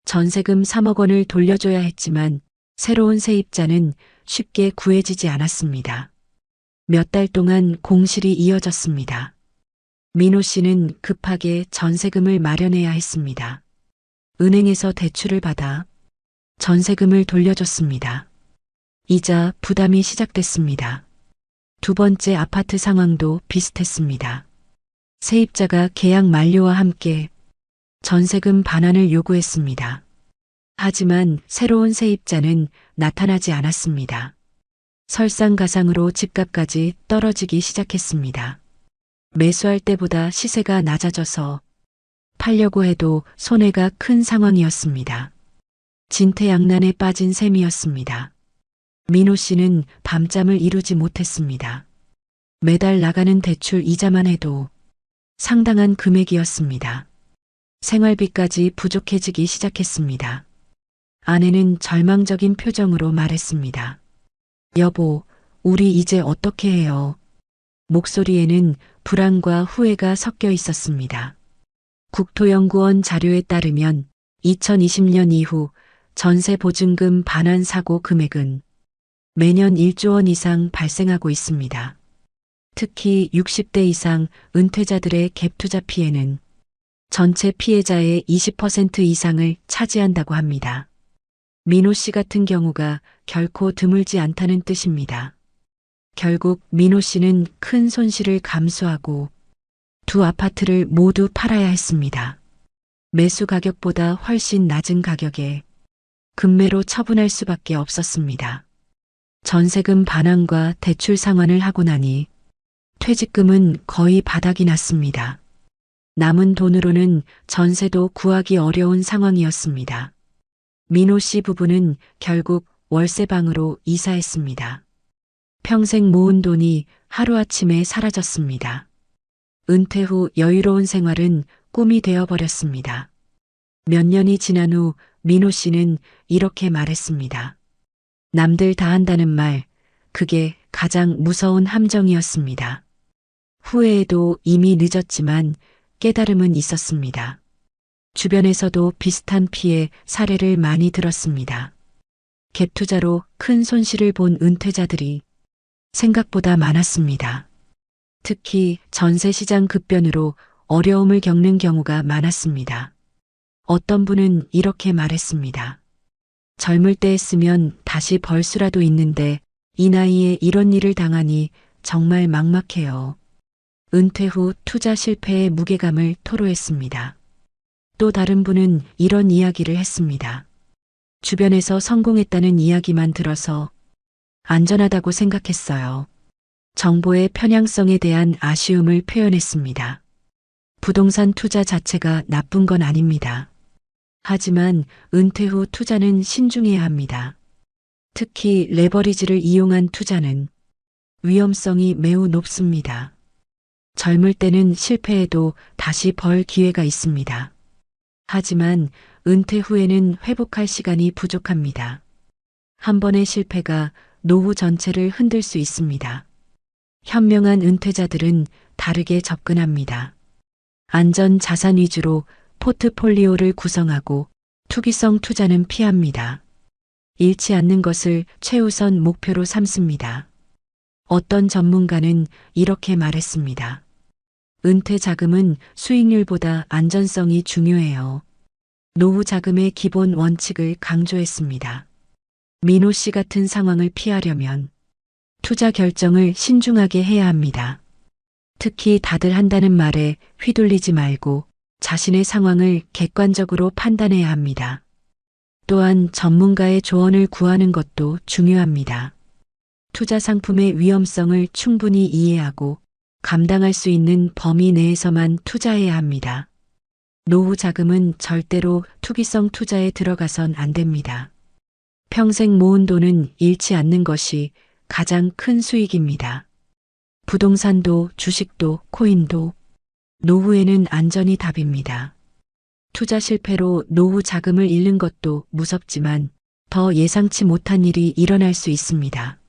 전세금 3억 원을 돌려줘야 했지만 새로운 세입자는 쉽게 구해지지 않았습니다. 몇 달 동안 공실이 이어졌습니다. 민호 씨는 급하게 전세금을 마련해야 했습니다. 은행에서 대출을 받아 전세금을 돌려줬습니다. 이자 부담이 시작됐습니다. 두 번째 아파트 상황도 비슷했습니다. 세입자가 계약 만료와 함께 전세금 반환을 요구했습니다. 하지만 새로운 세입자는 나타나지 않았습니다. 설상가상으로 집값까지 떨어지기 시작했습니다. 매수할 때보다 시세가 낮아져서 팔려고 해도 손해가 큰 상황이었습니다. 진퇴양난에 빠진 셈이었습니다. 민호 씨는 밤잠을 이루지 못했습니다. 매달 나가는 대출 이자만 해도 상당한 금액이었습니다. 생활비까지 부족해지기 시작했습니다. 아내는 절망적인 표정으로 말했습니다. 여보, 우리 이제 어떻게 해요? 목소리에는 불안과 후회가 섞여 있었습니다. 국토연구원 자료에 따르면 2020년 이후 전세 보증금 반환 사고 금액은 매년 1조 원 이상 발생하고 있습니다. 특히 60대 이상 은퇴자들의 갭투자 피해는 전체 피해자의 20% 이상을 차지한다고 합니다. 민호 씨 같은 경우가 결코 드물지 않다는 뜻입니다. 결국 민호 씨는 큰 손실을 감수하고 두 아파트를 모두 팔아야 했습니다. 매수 가격보다 훨씬 낮은 가격에 급매로 처분할 수밖에 없었습니다. 전세금 반환과 대출 상환을 하고 나니 퇴직금은 거의 바닥이 났습니다. 남은 돈으로는 전세도 구하기 어려운 상황이었습니다. 민호 씨 부부는 결국 월세방으로 이사했습니다. 평생 모은 돈이 하루아침에 사라졌습니다. 은퇴 후 여유로운 생활은 꿈이 되어버렸습니다. 몇 년이 지난 후 민호 씨는 이렇게 말했습니다. 남들 다 한다는 말, 그게 가장 무서운 함정이었습니다. 후회에도 이미 늦었지만 깨달음은 있었습니다. 주변에서도 비슷한 피해 사례를 많이 들었습니다. 갭투자로 큰 손실을 본 은퇴자들이 생각보다 많았습니다. 특히 전세 시장 급변으로 어려움을 겪는 경우가 많았습니다. 어떤 분은 이렇게 말했습니다. 젊을 때 했으면 다시 벌 수라도 있는데 이 나이에 이런 일을 당하니 정말 막막해요. 은퇴 후 투자 실패의 무게감을 토로했습니다. 또 다른 분은 이런 이야기를 했습니다. 주변에서 성공했다는 이야기만 들어서 안전하다고 생각했어요. 정보의 편향성에 대한 아쉬움을 표현했습니다. 부동산 투자 자체가 나쁜 건 아닙니다. 하지만 은퇴 후 투자는 신중해야 합니다. 특히 레버리지를 이용한 투자는 위험성이 매우 높습니다. 젊을 때는 실패해도 다시 벌 기회가 있습니다. 하지만 은퇴 후에는 회복할 시간이 부족합니다. 한 번의 실패가 노후 전체를 흔들 수 있습니다. 현명한 은퇴자들은 다르게 접근합니다. 안전 자산 위주로 포트폴리오를 구성하고 투기성 투자는 피합니다. 잃지 않는 것을 최우선 목표로 삼습니다. 어떤 전문가는 이렇게 말했습니다. 은퇴 자금은 수익률보다 안전성이 중요해요. 노후 자금의 기본 원칙을 강조했습니다. 민호 씨 같은 상황을 피하려면 투자 결정을 신중하게 해야 합니다. 특히 다들 한다는 말에 휘둘리지 말고 자신의 상황을 객관적으로 판단해야 합니다. 또한 전문가의 조언을 구하는 것도 중요합니다. 투자 상품의 위험성을 충분히 이해하고 감당할 수 있는 범위 내에서만 투자해야 합니다. 노후 자금은 절대로 투기성 투자에 들어가선 안 됩니다. 평생 모은 돈은 잃지 않는 것이 가장 큰 수익입니다. 부동산도 주식도 코인도 노후에는 안전이 답입니다. 투자 실패로 노후 자금을 잃는 것도 무섭지만 더 예상치 못한 일이 일어날 수 있습니다.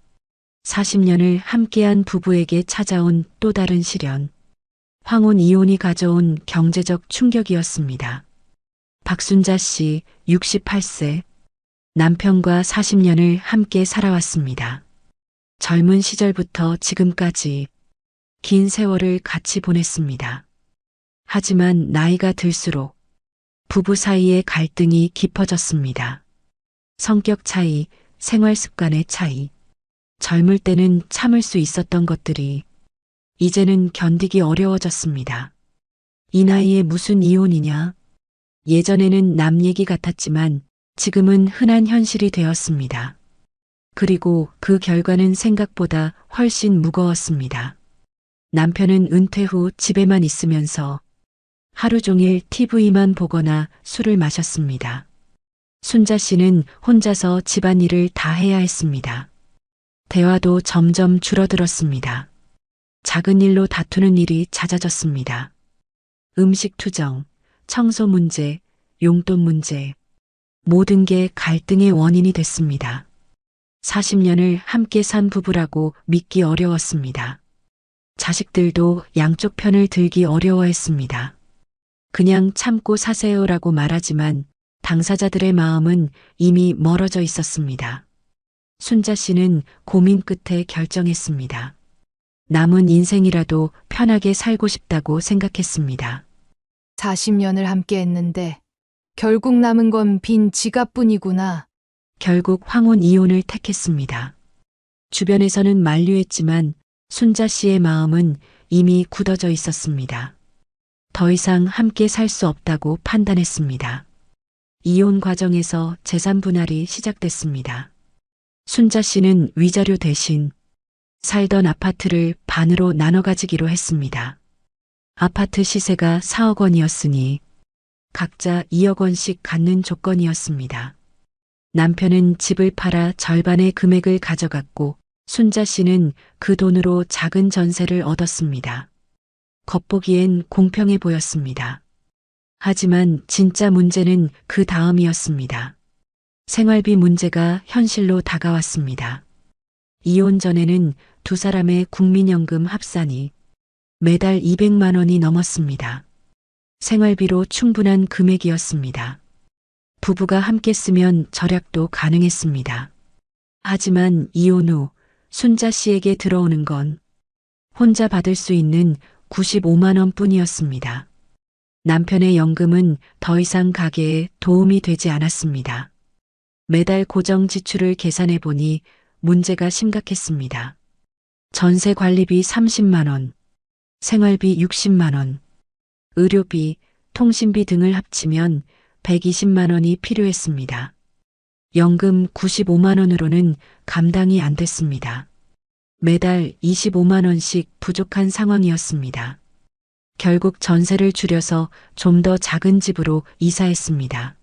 40년을 함께한 부부에게 찾아온 또 다른 시련. 황혼 이혼이 가져온 경제적 충격이었습니다. 박순자 씨 68세. 남편과 40년을 함께 살아왔습니다. 젊은 시절부터 지금까지 긴 세월을 같이 보냈습니다. 하지만 나이가 들수록 부부 사이의 갈등이 깊어졌습니다. 성격 차이, 생활 습관의 차이. 젊을 때는 참을 수 있었던 것들이 이제는 견디기 어려워졌습니다. 이 나이에 무슨 이혼이냐? 예전에는 남 얘기 같았지만 지금은 흔한 현실이 되었습니다. 그리고 그 결과는 생각보다 훨씬 무거웠습니다. 남편은 은퇴 후 집에만 있으면서 하루 종일 TV만 보거나 술을 마셨습니다. 순자 씨는 혼자서 집안일을 다 해야 했습니다. 대화도 점점 줄어들었습니다. 작은 일로 다투는 일이 잦아졌습니다. 음식 투정, 청소 문제, 용돈 문제, 모든 게 갈등의 원인이 됐습니다. 40년을 함께 산 부부라고 믿기 어려웠습니다. 자식들도 양쪽 편을 들기 어려워했습니다. 그냥 참고 사세요라고 말하지만 당사자들의 마음은 이미 멀어져 있었습니다. 순자 씨는 고민 끝에 결정했습니다. 남은 인생이라도 편하게 살고 싶다고 생각했습니다. 40년을 함께 했는데 결국 남은 건 빈 지갑뿐이구나. 결국 황혼 이혼을 택했습니다. 주변에서는 만류했지만 순자 씨의 마음은 이미 굳어져 있었습니다. 더 이상 함께 살 수 없다고 판단했습니다. 이혼 과정에서 재산 분할이 시작됐습니다. 순자 씨는 위자료 대신 살던 아파트를 반으로 나눠 가지기로 했습니다. 아파트 시세가 4억 원이었으니 각자 2억 원씩 갖는 조건이었습니다. 남편은 집을 팔아 절반의 금액을 가져갔고 순자 씨는 그 돈으로 작은 전세를 얻었습니다. 겉보기엔 공평해 보였습니다. 하지만 진짜 문제는 그 다음이었습니다. 생활비 문제가 현실로 다가왔습니다. 이혼 전에는 두 사람의 국민연금 합산이 매달 200만 원이 넘었습니다. 생활비로 충분한 금액이었습니다. 부부가 함께 쓰면 절약도 가능했습니다. 하지만 이혼 후 순자 씨에게 들어오는 건 혼자 받을 수 있는 95만 원 뿐이었습니다. 남편의 연금은 더 이상 가게에 도움이 되지 않았습니다. 매달 고정 지출을 계산해 보니 문제가 심각했습니다. 전세 관리비 30만 원, 생활비 60만 원, 의료비, 통신비 등을 합치면 120만 원이 필요했습니다. 연금 95만 원으로는 감당이 안 됐습니다. 매달 25만 원씩 부족한 상황이었습니다. 결국 전세를 줄여서 좀 더 작은 집으로 이사했습니다.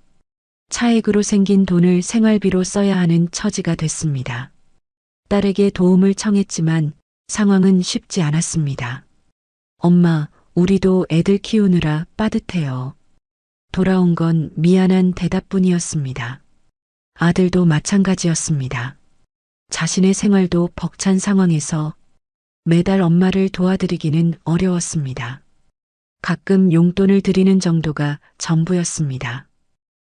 차액으로 생긴 돈을 생활비로 써야 하는 처지가 됐습니다. 딸에게 도움을 청했지만 상황은 쉽지 않았습니다. 엄마, 우리도 애들 키우느라 빠듯해요. 돌아온 건 미안한 대답뿐이었습니다. 아들도 마찬가지였습니다. 자신의 생활도 벅찬 상황에서 매달 엄마를 도와드리기는 어려웠습니다. 가끔 용돈을 드리는 정도가 전부였습니다.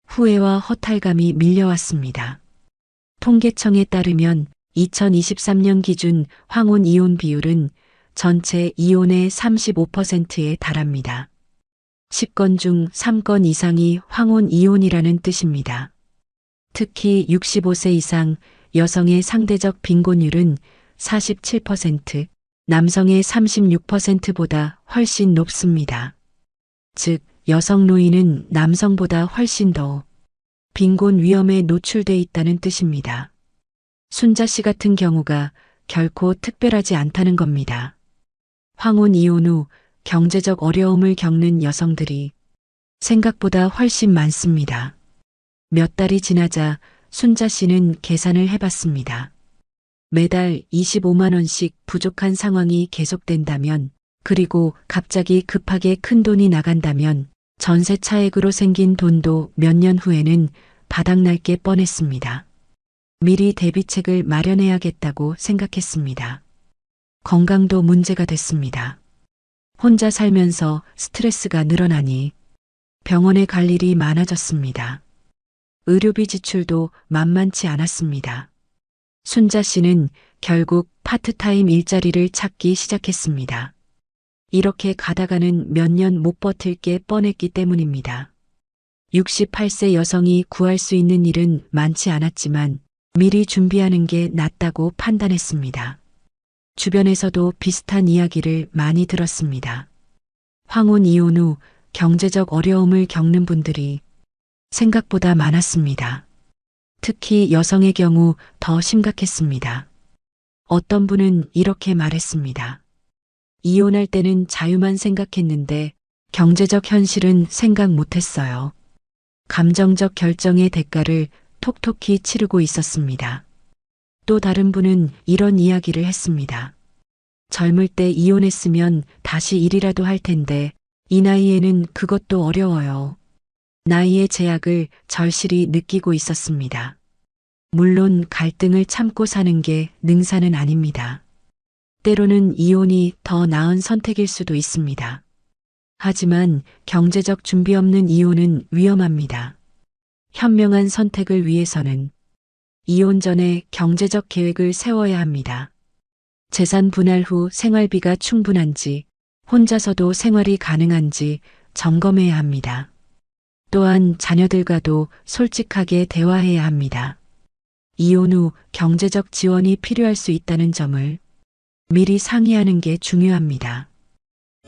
후회와 허탈감이 밀려왔습니다. 통계청에 따르면 2023년 기준 황혼 이혼 비율은 전체 이혼의 35%에 달합니다. 10건 중 3건 이상이 황혼 이혼이라는 뜻입니다. 특히 65세 이상 여성의 상대적 빈곤율은 47%, 남성의 36%보다 훨씬 높습니다. 즉, 여성 노인은 남성보다 훨씬 더 빈곤 위험에 노출돼 있다는 뜻입니다. 순자 씨 같은 경우가 결코 특별하지 않다는 겁니다. 황혼 이혼 후 경제적 어려움을 겪는 여성들이 생각보다 훨씬 많습니다. 몇 달이 지나자 순자 씨는 계산을 해봤습니다. 매달 25만 원씩 부족한 상황이 계속된다면, 그리고 갑자기 급하게 큰 돈이 나간다면 전세 차액으로 생긴 돈도 몇 년 후에는 바닥날 게 뻔했습니다. 미리 대비책을 마련해야겠다고 생각했습니다. 건강도 문제가 됐습니다. 혼자 살면서 스트레스가 늘어나니 병원에 갈 일이 많아졌습니다. 의료비 지출도 만만치 않았습니다. 순자 씨는 결국 파트타임 일자리를 찾기 시작했습니다. 이렇게 가다가는 몇 년 못 버틸 게 뻔했기 때문입니다. 68세 여성이 구할 수 있는 일은 많지 않았지만 미리 준비하는 게 낫다고 판단했습니다. 주변에서도 비슷한 이야기를 많이 들었습니다. 황혼 이혼 후 경제적 어려움을 겪는 분들이 생각보다 많았습니다. 특히 여성의 경우 더 심각했습니다. 어떤 분은 이렇게 말했습니다. 이혼할 때는 자유만 생각했는데 경제적 현실은 생각 못했어요. 감정적 결정의 대가를 톡톡히 치르고 있었습니다. 또 다른 분은 이런 이야기를 했습니다. 젊을 때 이혼했으면 다시 일이라도 할 텐데 이 나이에는 그것도 어려워요. 나이의 제약을 절실히 느끼고 있었습니다. 물론 갈등을 참고 사는 게 능사는 아닙니다. 때로는 이혼이 더 나은 선택일 수도 있습니다. 하지만 경제적 준비 없는 이혼은 위험합니다. 현명한 선택을 위해서는 이혼 전에 경제적 계획을 세워야 합니다. 재산 분할 후 생활비가 충분한지, 혼자서도 생활이 가능한지 점검해야 합니다. 또한 자녀들과도 솔직하게 대화해야 합니다. 이혼 후 경제적 지원이 필요할 수 있다는 점을 미리 상의하는 게 중요합니다.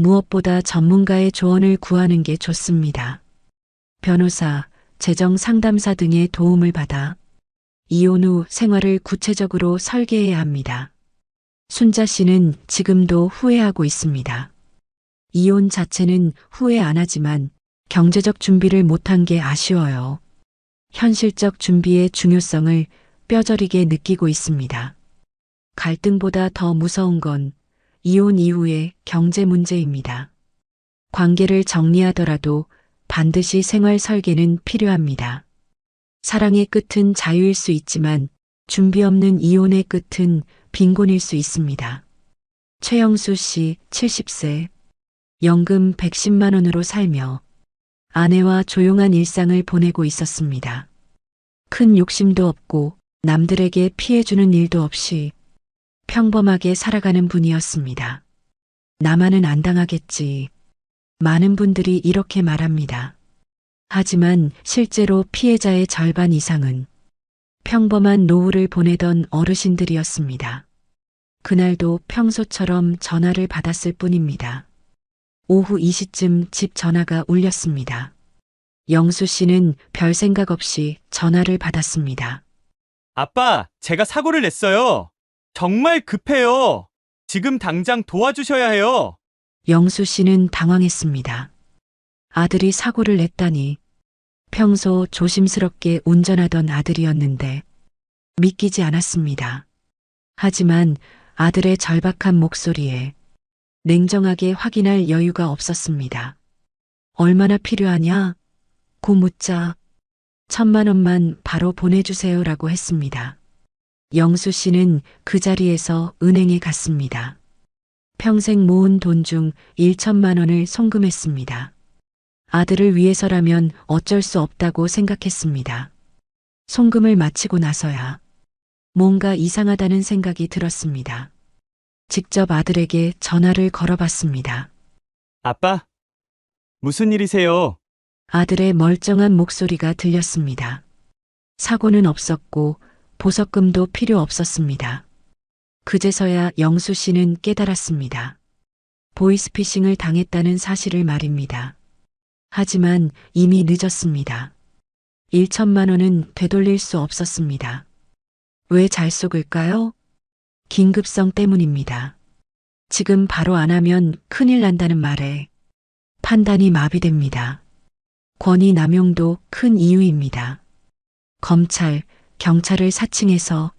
무엇보다 전문가의 조언을 구하는 게 좋습니다. 변호사, 재정 상담사 등의 도움을 받아 이혼 후 생활을 구체적으로 설계해야 합니다. 순자 씨는 지금도 후회하고 있습니다. 이혼 자체는 후회 안 하지만 경제적 준비를 못한 게 아쉬워요. 현실적 준비의 중요성을 뼈저리게 느끼고 있습니다. 갈등보다 더 무서운 건 이혼 이후의 경제 문제입니다. 관계를 정리하더라도 반드시 생활 설계는 필요합니다. 사랑의 끝은 자유일 수 있지만 준비 없는 이혼의 끝은 빈곤일 수 있습니다. 최영수 씨 70세, 연금 110만 원으로 살며 아내와 조용한 일상을 보내고 있었습니다. 큰 욕심도 없고 남들에게 피해주는 일도 없이 평범하게 살아가는 분이었습니다. 나만은 안 당하겠지. 많은 분들이 이렇게 말합니다. 하지만 실제로 피해자의 절반 이상은 평범한 노후를 보내던 어르신들이었습니다. 그날도 평소처럼 전화를 받았을 뿐입니다. 오후 2시쯤 집 전화가 울렸습니다. 영수 씨는 별 생각 없이 전화를 받았습니다. 아빠, 제가 사고를 냈어요. 정말 급해요. 지금 당장 도와주셔야 해요. 영수 씨는 당황했습니다. 아들이 사고를 냈다니. 평소 조심스럽게 운전하던 아들이었는데 믿기지 않았습니다. 하지만 아들의 절박한 목소리에 냉정하게 확인할 여유가 없었습니다. 얼마나 필요하냐? 고 묻자 1,000만 원만 바로 보내주세요라고 했습니다. 영수 씨는 그 자리에서 은행에 갔습니다. 평생 모은 돈 중 1,000만 원을 송금했습니다. 아들을 위해서라면 어쩔 수 없다고 생각했습니다. 송금을 마치고 나서야 뭔가 이상하다는 생각이 들었습니다. 직접 아들에게 전화를 걸어봤습니다. 아빠, 무슨 일이세요? 아들의 멀쩡한 목소리가 들렸습니다. 사고는 없었고 보석금도 필요 없었습니다. 그제서야 영수 씨는 깨달았습니다. 보이스피싱을 당했다는 사실을 말입니다. 하지만 이미 늦었습니다. 1,000만 원은 되돌릴 수 없었습니다. 왜 잘 속을까요? 긴급성 때문입니다. 지금 바로 안 하면 큰일 난다는 말에 판단이 마비됩니다. 권위 남용도 큰 이유입니다. 검찰, 경찰을 사칭해서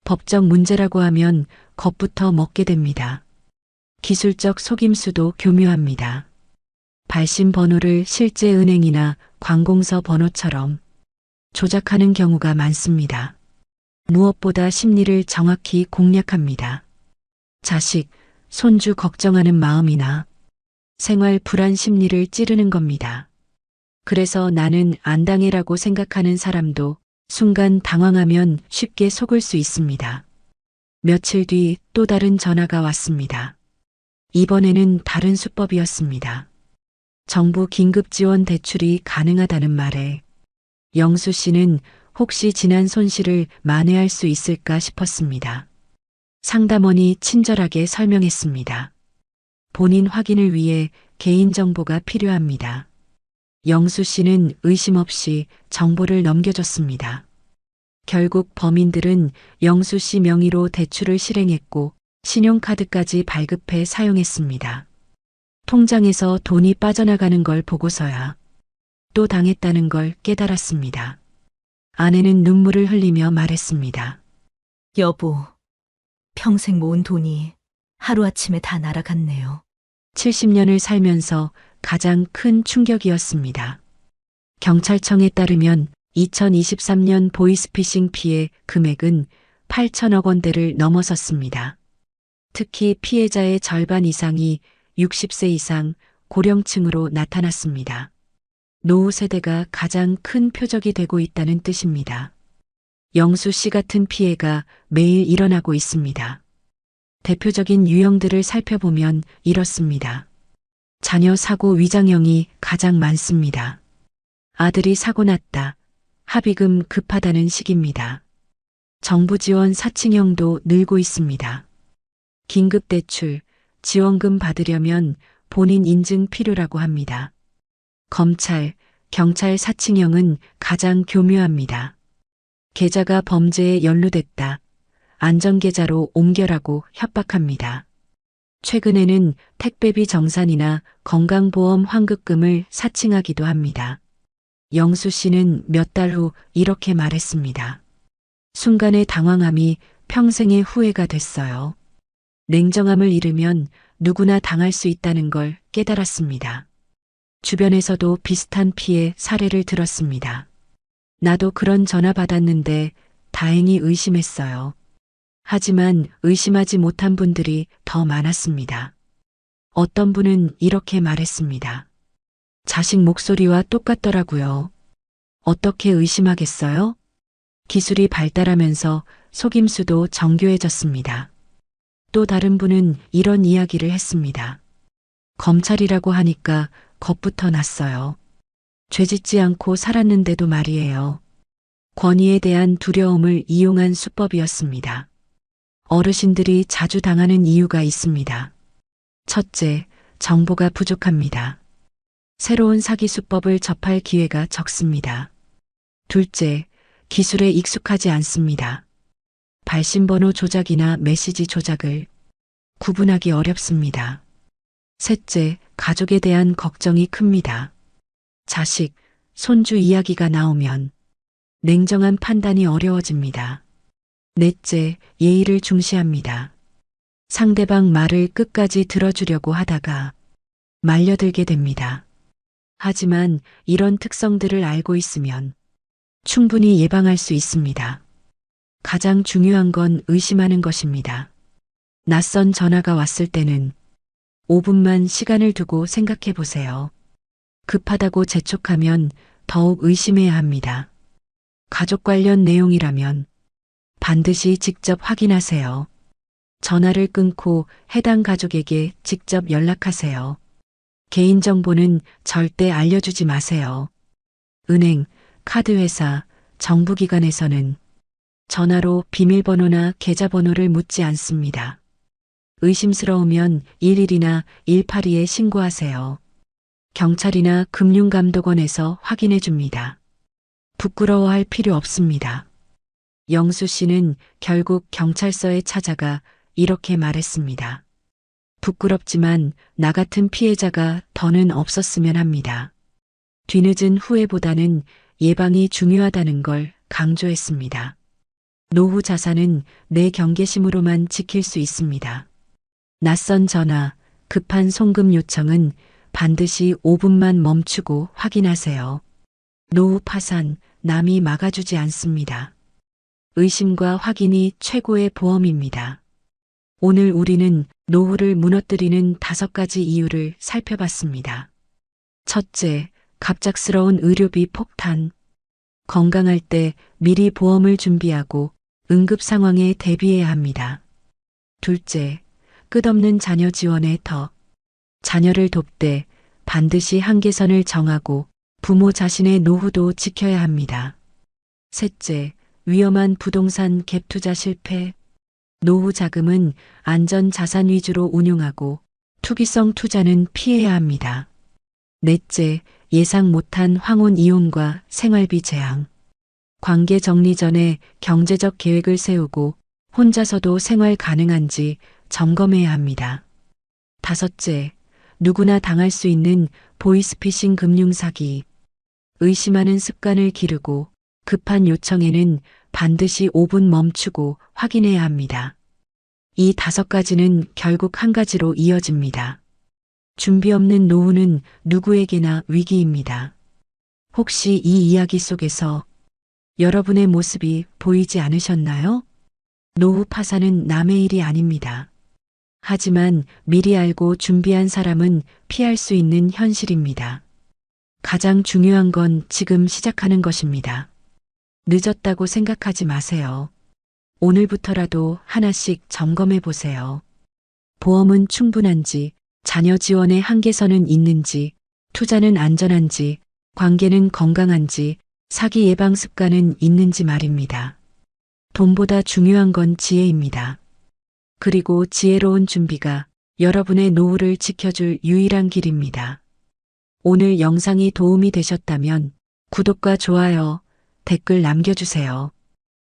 법적 문제라고 하면 겁부터 먹게 됩니다. 기술적 속임수도 교묘합니다. 발신 번호를 실제 은행이나 관공서 번호처럼 조작하는 경우가 많습니다. 무엇보다 심리를 정확히 공략합니다. 자식, 손주 걱정하는 마음이나 생활 불안 심리를 찌르는 겁니다. 그래서 나는 안 당해라고 생각하는 사람도 순간 당황하면 쉽게 속을 수 있습니다. 며칠 뒤 또 다른 전화가 왔습니다. 이번에는 다른 수법이었습니다. 정부 긴급 지원 대출이 가능하다는 말에 영수 씨는 혹시 지난 손실을 만회할 수 있을까 싶었습니다. 상담원이 친절하게 설명했습니다. 본인 확인을 위해 개인정보가 필요합니다. 영수 씨는 의심 없이 정보를 넘겨줬습니다. 결국 범인들은 영수 씨 명의로 대출을 실행했고 신용카드까지 발급해 사용했습니다. 통장에서 돈이 빠져나가는 걸 보고서야 또 당했다는 걸 깨달았습니다. 아내는 눈물을 흘리며 말했습니다. 여보, 평생 모은 돈이 하루아침에 다 날아갔네요. 70년을 살면서 가장 큰 충격이었습니다. 경찰청에 따르면 2023년 보이스피싱 피해 금액은 8천억 원대를 넘어섰습니다. 특히 피해자의 절반 이상이 60세 이상 고령층으로 나타났습니다. 노후 세대가 가장 큰 표적이 되고 있다는 뜻입니다. 영수 씨 같은 피해가 매일 일어나고 있습니다. 대표적인 유형들을 살펴보면 이렇습니다. 자녀 사고 위장형이 가장 많습니다. 아들이 사고 났다. 합의금 급하다는 식입니다. 정부 지원 사칭형도 늘고 있습니다. 긴급대출, 지원금 받으려면 본인 인증 필요라고 합니다. 검찰, 경찰 사칭형은 가장 교묘합니다. 계좌가 범죄에 연루됐다. 안전계좌로 옮겨라고 협박합니다. 최근에는 택배비 정산이나 건강보험 환급금을 사칭하기도 합니다. 영수 씨는 몇 달 후 이렇게 말했습니다. 순간의 당황함이 평생의 후회가 됐어요. 냉정함을 잃으면 누구나 당할 수 있다는 걸 깨달았습니다. 주변에서도 비슷한 피해 사례를 들었습니다. 나도 그런 전화 받았는데 다행히 의심했어요. 하지만 의심하지 못한 분들이 더 많았습니다. 어떤 분은 이렇게 말했습니다. 자식 목소리와 똑같더라고요. 어떻게 의심하겠어요? 기술이 발달하면서 속임수도 정교해졌습니다. 또 다른 분은 이런 이야기를 했습니다. 검찰이라고 하니까 겁부터 났어요. 죄짓지 않고 살았는데도 말이에요. 권위에 대한 두려움을 이용한 수법이었습니다. 어르신들이 자주 당하는 이유가 있습니다. 첫째, 정보가 부족합니다. 새로운 사기 수법을 접할 기회가 적습니다. 둘째, 기술에 익숙하지 않습니다. 발신번호 조작이나 메시지 조작을 구분하기 어렵습니다. 셋째, 가족에 대한 걱정이 큽니다. 자식, 손주 이야기가 나오면 냉정한 판단이 어려워집니다. 넷째, 예의를 중시합니다. 상대방 말을 끝까지 들어주려고 하다가 말려들게 됩니다. 하지만 이런 특성들을 알고 있으면 충분히 예방할 수 있습니다. 가장 중요한 건 의심하는 것입니다. 낯선 전화가 왔을 때는 5분만 시간을 두고 생각해 보세요. 급하다고 재촉하면 더욱 의심해야 합니다. 가족 관련 내용이라면 반드시 직접 확인하세요. 전화를 끊고 해당 가족에게 직접 연락하세요. 개인정보는 절대 알려주지 마세요. 은행, 카드회사, 정부기관에서는 전화로 비밀번호나 계좌번호를 묻지 않습니다. 의심스러우면 11이나 182에 신고하세요. 경찰이나 금융감독원에서 확인해 줍니다. 부끄러워할 필요 없습니다. 영수 씨는 결국 경찰서에 찾아가 이렇게 말했습니다. 부끄럽지만 나 같은 피해자가 더는 없었으면 합니다. 뒤늦은 후회보다는 예방이 중요하다는 걸 강조했습니다. 노후 자산은 내 경계심으로만 지킬 수 있습니다. 낯선 전화, 급한 송금 요청은 반드시 5분만 멈추고 확인하세요. 노후 파산, 남이 막아주지 않습니다. 의심과 확인이 최고의 보험입니다. 오늘 우리는 노후를 무너뜨리는 5가지 이유를 살펴봤습니다. 첫째, 갑작스러운 의료비 폭탄. 건강할 때 미리 보험을 준비하고 응급 상황에 대비해야 합니다. 둘째, 끝없는 자녀 지원의 더. 자녀를 돕되 반드시 한계선을 정하고 부모 자신의 노후도 지켜야 합니다. 셋째, 위험한 부동산 갭 투자 실패. 노후 자금은 안전 자산 위주로 운용하고 투기성 투자는 피해야 합니다. 넷째, 예상 못한 황혼 이혼과 생활비 재앙. 관계 정리 전에 경제적 계획을 세우고 혼자서도 생활 가능한지 점검해야 합니다. 다섯째, 누구나 당할 수 있는 보이스피싱 금융 사기. 의심하는 습관을 기르고 급한 요청에는 반드시 5분 멈추고 확인해야 합니다. 이 5가지는 결국 한 가지로 이어집니다. 준비 없는 노후는 누구에게나 위기입니다. 혹시 이 이야기 속에서 여러분의 모습이 보이지 않으셨나요? 노후 파산은 남의 일이 아닙니다. 하지만 미리 알고 준비한 사람은 피할 수 있는 현실입니다. 가장 중요한 건 지금 시작하는 것입니다. 늦었다고 생각하지 마세요. 오늘부터라도 하나씩 점검해 보세요. 보험은 충분한지, 자녀 지원의 한계선은 있는지, 투자는 안전한지, 관계는 건강한지, 사기 예방 습관은 있는지 말입니다. 돈보다 중요한 건 지혜입니다. 그리고 지혜로운 준비가 여러분의 노후를 지켜줄 유일한 길입니다. 오늘 영상이 도움이 되셨다면 구독과 좋아요, 댓글 남겨주세요.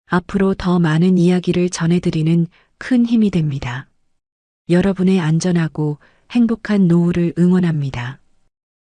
앞으로 더 많은 이야기를 전해드리는 큰 힘이 됩니다. 여러분의 안전하고 행복한 노후를 응원합니다.